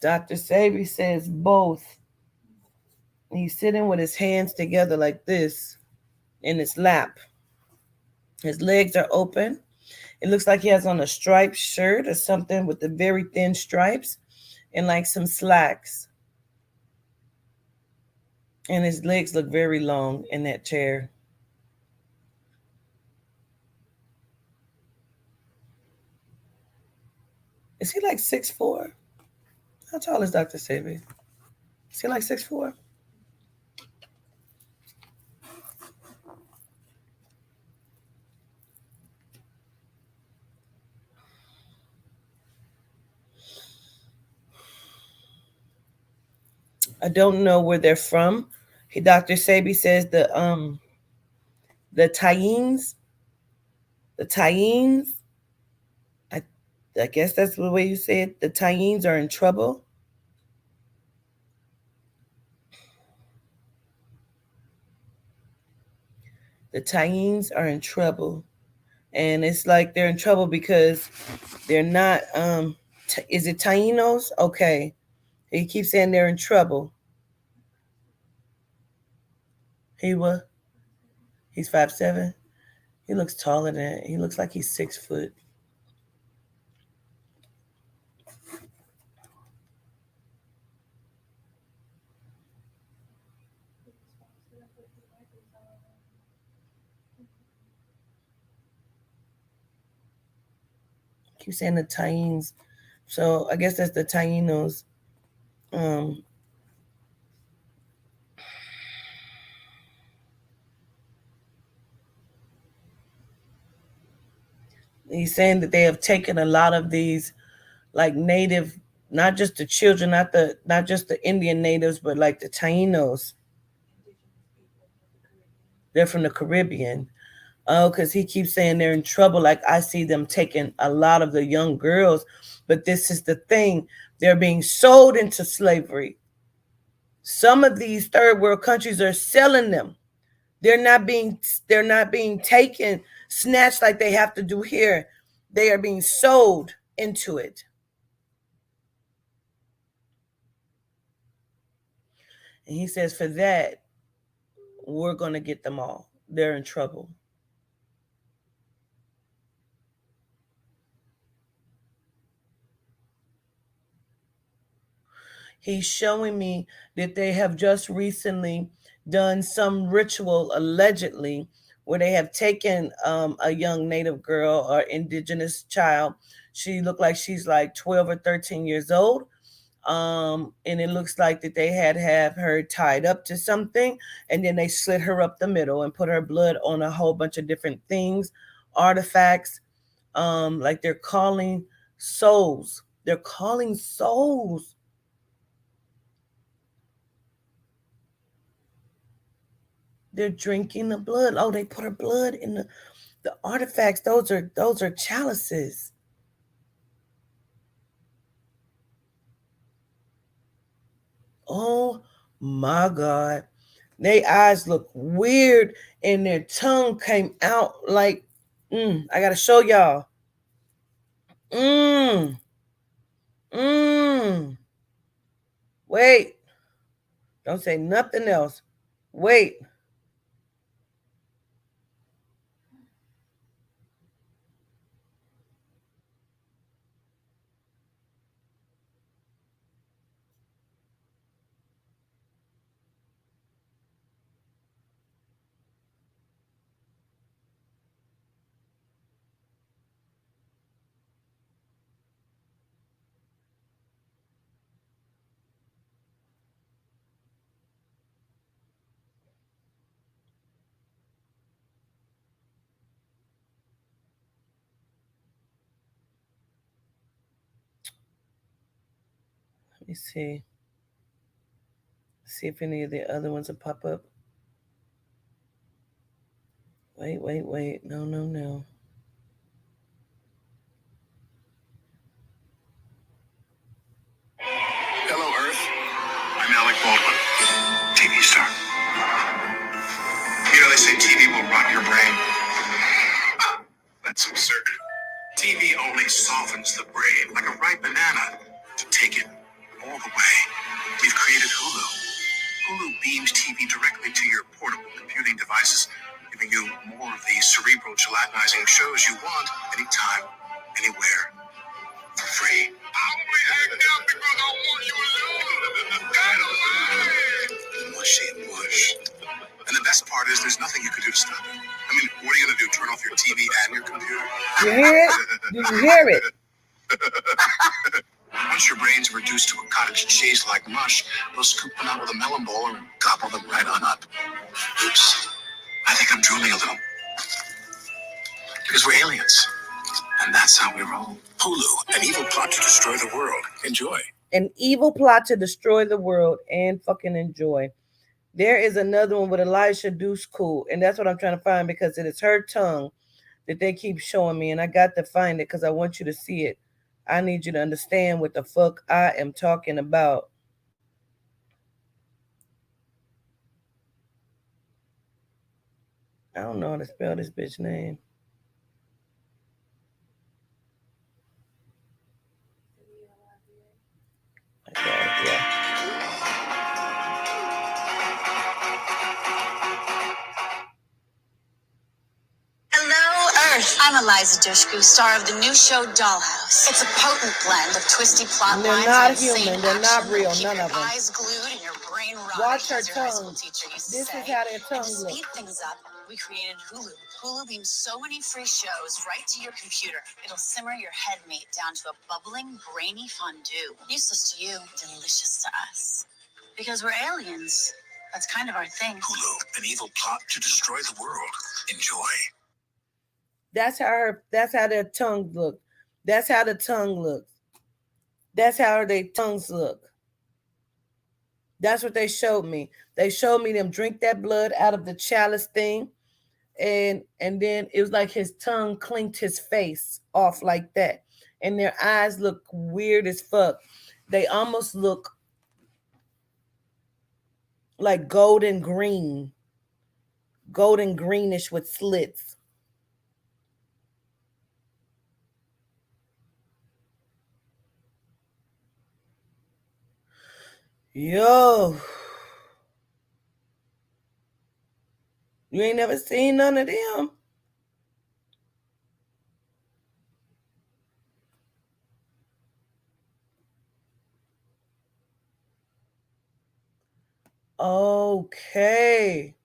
Dr. Sebi says both. He's sitting with his hands together like this in his lap. His legs are open. It looks like he has on a striped shirt or something with the very thin stripes and like some slacks. And his legs look very long in that chair. Is he like 6'4"? How tall is Dr. Sebi? Is he like 6'4"? I don't know where they're from. Dr. Sebi says the Taines, the Taines, I, I guess that's the way you say it. The Taines are in trouble. The Taines are in trouble. And it's like they're in trouble because they're not, is it Tainos? Okay. He keeps saying they're in trouble. He was, he's 5'7". He looks taller than, he looks like he's 6 foot. Keep saying the Taines. So I guess that's the Tainos. Um, he's saying that they have taken a lot of these like native, not just the children, not just the Indian natives, but like the Tainos. They're from the Caribbean. Oh, because he keeps saying they're in trouble. Like I see them taking a lot of the young girls. But this is the thing. They're being sold into slavery. Some of these third world countries are selling them. They're not being they're not being taken, snatched like they have to do here. They are being sold into it. And he says for that, we're going to get them all. They're in trouble. He's showing me that they have just recently done some ritual, allegedly, where they have taken a young Native girl or indigenous child. She looked like she's like 12 or 13 years old. And it looks like that they had have her tied up to something, and then they slit her up the middle and put her blood on a whole bunch of different things, artifacts. Like they're calling souls. They're calling souls. They're drinking the blood. Oh, they put her blood in the artifacts. Those are chalices. Oh my God. Their eyes look weird and their tongue came out like I gotta show y'all. Mm, mm. Wait. Don't say nothing else. Wait. Let me see. See if any of the other ones will pop up. Wait, wait, wait. No, no, no. Hello, Earth. I'm Alec Baldwin, TV star. You know, they say TV will rot your brain. That's absurd. TV only softens the brain like a ripe banana to take it all the way. We've created Hulu. Hulu beams TV directly to your portable computing devices, giving you more of the cerebral gelatinizing shows you want anytime, anywhere, for free. I'm only acting out because I want you alone. Mushy and mush. And the best part is there's nothing you can do to stop it. I mean, what are you going to do? Turn off your TV and your computer? You hear it? Did you hear it? Once your brain's reduced to a cottage cheese like mush, we'll scoop them out with a melon bowl and gobble them right on up. Oops. I think I'm drooling a little. Because we're aliens. And that's how we roll. Hulu, an evil plot to destroy the world. Enjoy. An evil plot to destroy the world and fucking enjoy. There is another one with Elisha Deuce Cool, and that's what I'm trying to find because it is her tongue that they keep showing me, and I got to find it because I want you to see it. I need you to understand what the fuck I am talking about. I don't know how to spell this bitch name. Yeah. Hello, Earth. I'm Eliza Dushku, star of the new show Dollhouse. It's a potent blend of twisty plot They're lines not and insane human. They're action not real. that keep None your of them. eyes glued and your brain rotting. Watch her as your high school tongue. teacher used This to is say. how their And to tongue looks. speed things up, we created Hulu. Hulu beams so many free shows right to your computer. It'll simmer your head meat down to a bubbling, brainy fondue. Useless to you, delicious to us. Because we're aliens. That's kind of our thing. Hulu, an evil plot to destroy the world. Enjoy. That's how their tongues look. That's how the tongue looks. That's how their tongues look. That's what they showed me. They showed me them drink that blood out of the chalice thing. and then it was like his tongue clinked his face off like that, and their eyes look weird as fuck. They almost look like golden greenish with slits. Yo, you ain't never seen none of them? Okay,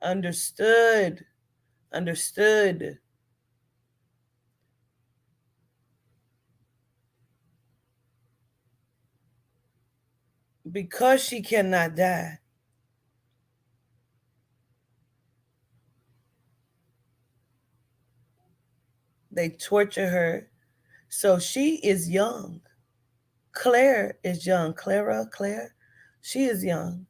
understood, understood. Because she cannot die, they torture her. So she is young. Claire is young. Claire, she is young,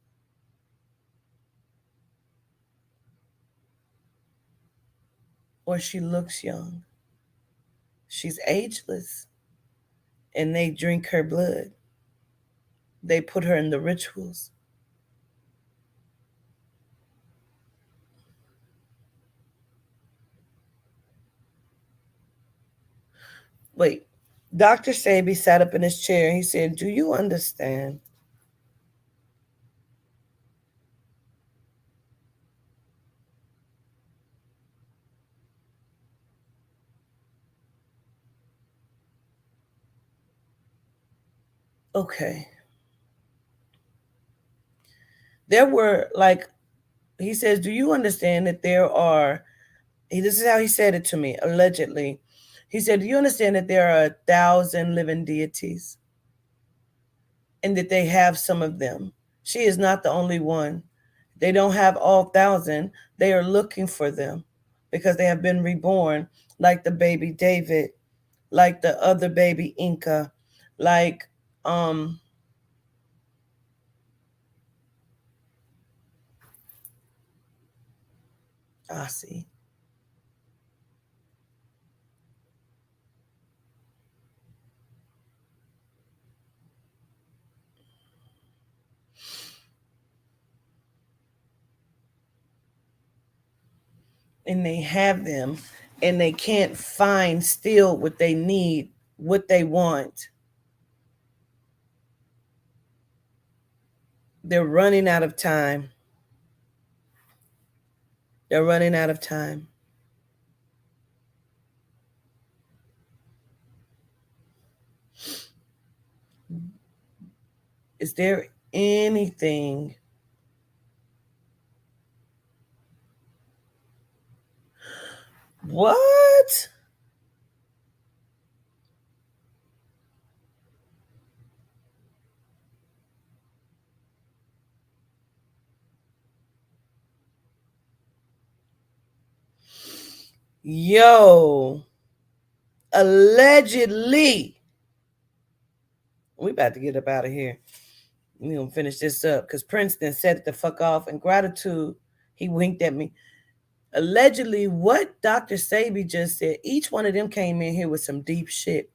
or she looks young. She's ageless, and they drink her blood. They put her in the rituals. Wait, Dr. Sebi sat up in his chair and he said, "Do you understand?" Okay. There were like, he says, "Do you understand that there are," this is how he said it to me, allegedly. He said, "Do you understand that there are 1,000 living deities and that they have some of them? She is not the only one. They don't have all 1,000. They are looking for them because they have been reborn, like the baby David, like the other baby Inca, like um I see. And they have them and they can't find still what they need, what they want. They're running out of time. They're running out of time. Is there anything? What? Yo, allegedly. We about to get up out of here. We gonna finish this up because Princeton set it the fuck off. And gratitude, he winked at me. Allegedly, what Dr. Sebi just said, each one of them came in here with some deep shit.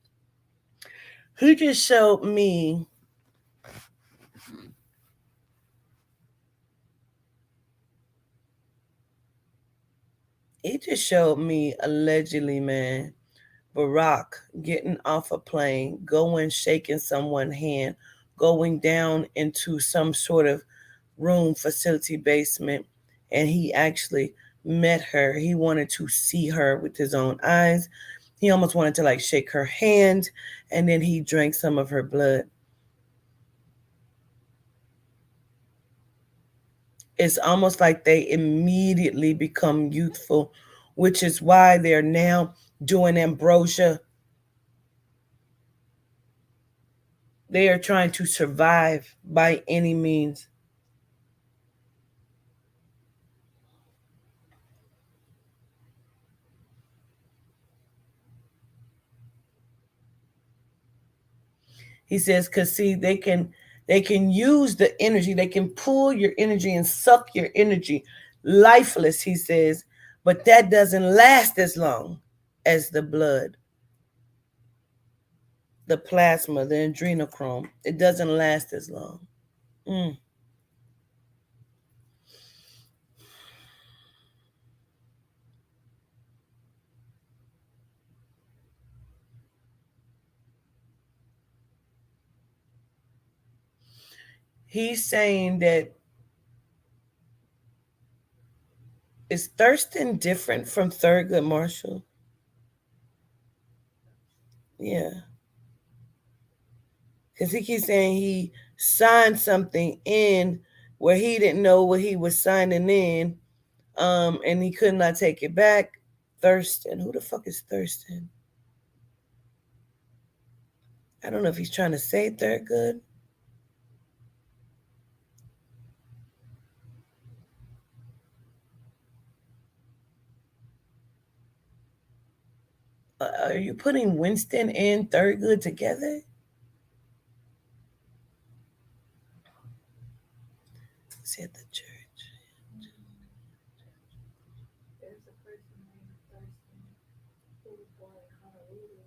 He just showed me allegedly, man, Barack getting off a plane, going shaking someone's hand, going down into some sort of room facility basement, and he actually met her. He wanted to see her with his own eyes. He almost wanted to like shake her hand, and then he drank some of her blood. It's almost like they immediately become youthful, which is why they're now doing ambrosia. They are trying to survive by any means. He says, "Cause see, they can use the energy, they can pull your energy and suck your energy, lifeless." He says, but that doesn't last as long as the blood, the plasma, the adrenochrome. It doesn't last as long. Mm. He's saying that is Thurston different from Thurgood Marshall? Yeah, because he keeps saying he signed something in where he didn't know what he was signing in, and he could not take it back. Thurston, who the fuck is Thurston? I don't know if he's trying to say Thurgood. Are you putting Winston and Thurgood together? Said the church. There's a person named Thurston who was born in Honolulu,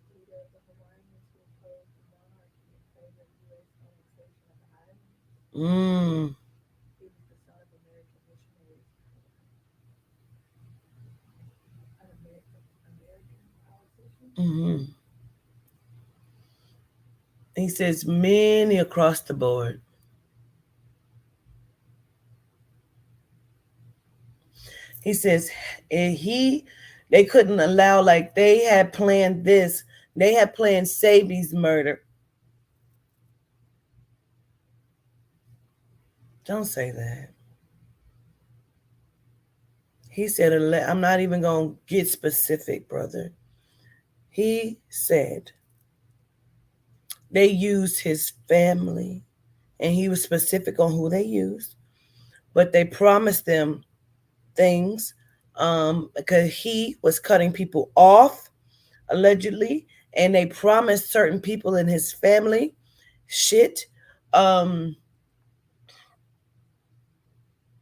leader of the Hawaiians who opposed the monarchy in favor of U.S. annexation of the islands. Mm. He was the son of American missionaries, an American politician. Hmm. He says many across the board. He says he they couldn't allow, like they had planned this. They had planned Sebi's murder. Don't say that. He said, I'm not even going to get specific, brother. He said they used his family, and he was specific on who they used, but they promised them things because he was cutting people off, allegedly, and they promised certain people in his family shit. Um,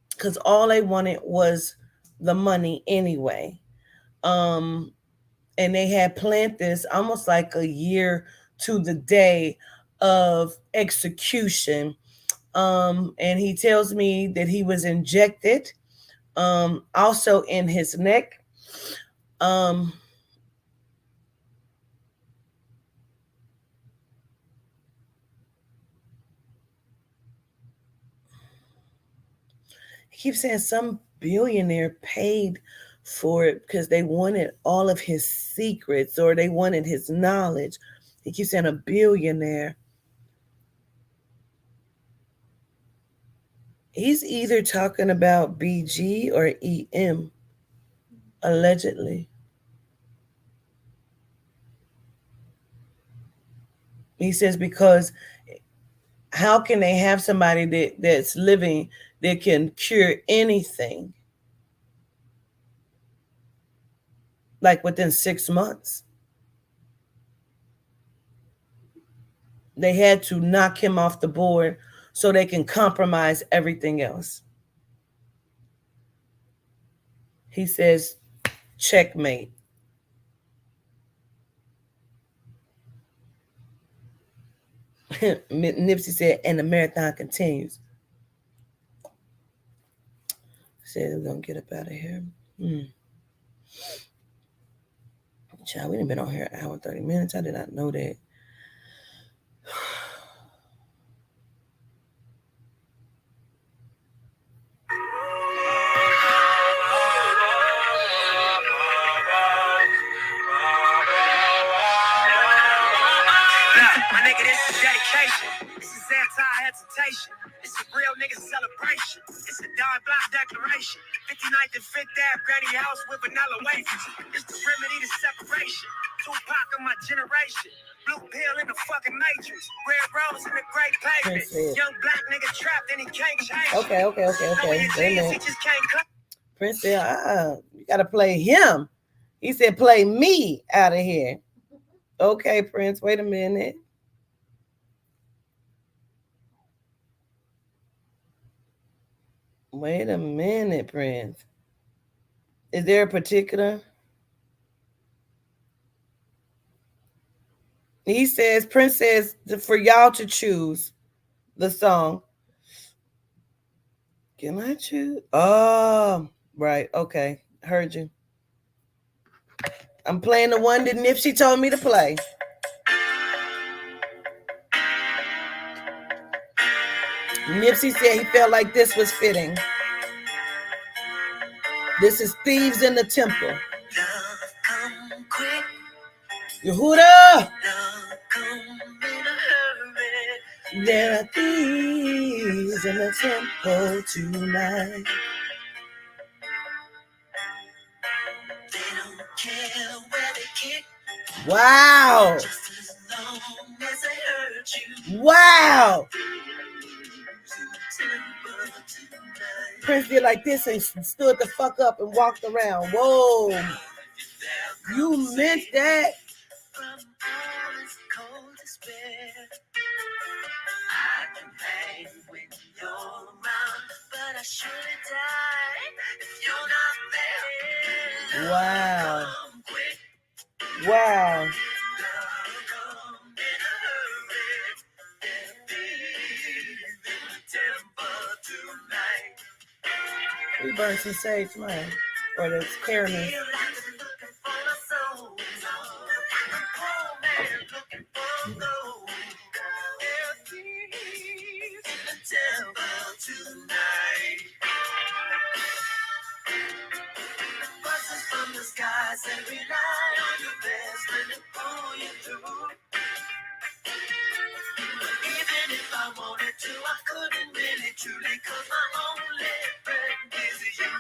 because all they wanted was the money anyway. Um, and they had planned this almost like a year to the day of execution. And he tells me that he was injected, also in his neck. Um, he keeps saying some billionaire paid for it because they wanted all of his secrets or they wanted his knowledge. He keeps saying a billionaire. He's either talking about BG or EM, allegedly. He says because how can they have somebody that's living that can cure anything like within 6 months? They had to knock him off the board so they can compromise everything else. He says, checkmate. Nipsey said, and the marathon continues. Said we're gonna get up out of here. Hmm. Child, we done been on here an hour 30 minutes. I did not know that. My nigga, this is dedication. This is anti-hesitation. This is real nigga celebration. This is a Don Block declaration. 59th and 5th Ave, granny house with vanilla wafers. It's the remedy to separation. Tupac of my generation. Blue pill in the fucking matrix. Red rose in the great pavement. Young black nigga trapped and he can't change. Okay. Wait a minute. Prince said, you gotta play him. He said, play me out of here. Okay, Prince, wait a minute. Wait a minute, Prince. Is there a particular? He says, Prince says for y'all to choose the song. Can I choose? Oh, right. Okay. Heard you. I'm playing the one that Nipsey told me to play. Nipsey said he felt like this was fitting. This is Thieves in the Temple. Yehuda! There are thieves in the temple tonight. They don't care where they kick. Wow. Just as long as they hurt you. Wow. Prince did like this and stood the fuck up and walked around. Whoa. You meant that? From all this cold despair, I can hang when you're around, but I surely die if you're not there. Wow. Wow. We burn some sage, man. Or the caramel. From the skies and rely on your best friend to pull you through. Even if I wanted to, I couldn't really truly, cause my only friend is you.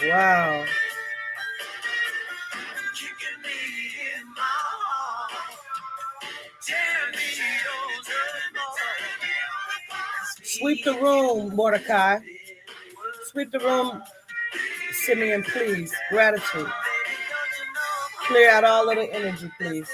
Wow. Sweep the room, Mordecai. Sweep the room, Simeon, please. Gratitude. Clear out all of the energy, please.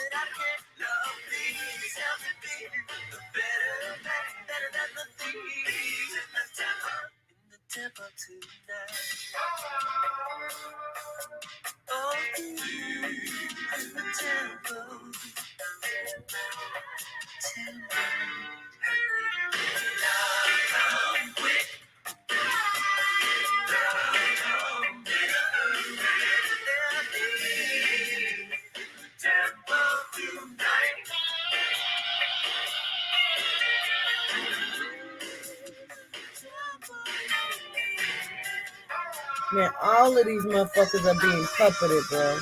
Man, all of these motherfuckers are being puppeted, bro.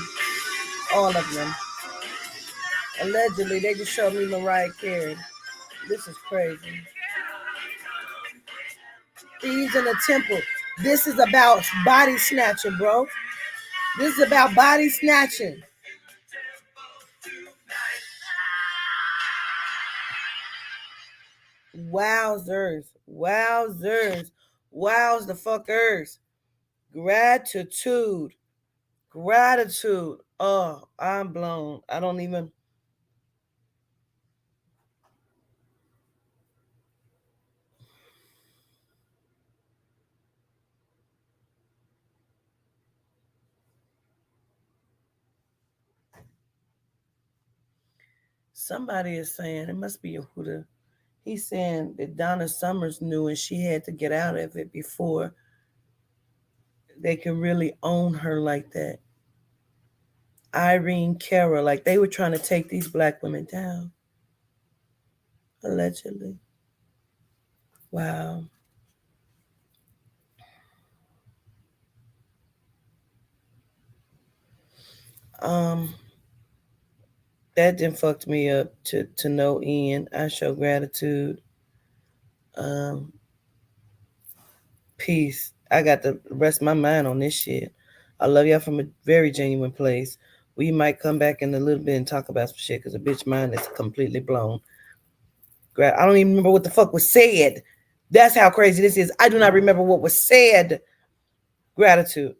All of them. Allegedly, they just showed me Mariah Carey. This is crazy. Thieves in the Temple. This is about body snatching, bro. This is about body snatching. Wowzers. Wowzers. Wows the fuckers. Gratitude. Gratitude. Oh, I'm blown. I don't even. Somebody is saying, it must be Yehuda. He's saying that Donna Summers knew and she had to get out of it before they could really own her like that. Irene Cara, like they were trying to take these black women down. Allegedly. Wow. That didn't fucked me up to no end. I show gratitude. Peace. I got to rest my mind on this shit. I love y'all from a very genuine place. We might come back in a little bit and talk about some shit because the bitch mind is completely blown. I don't even remember what the fuck was said. That's how crazy this is. I do not remember what was said. Gratitude.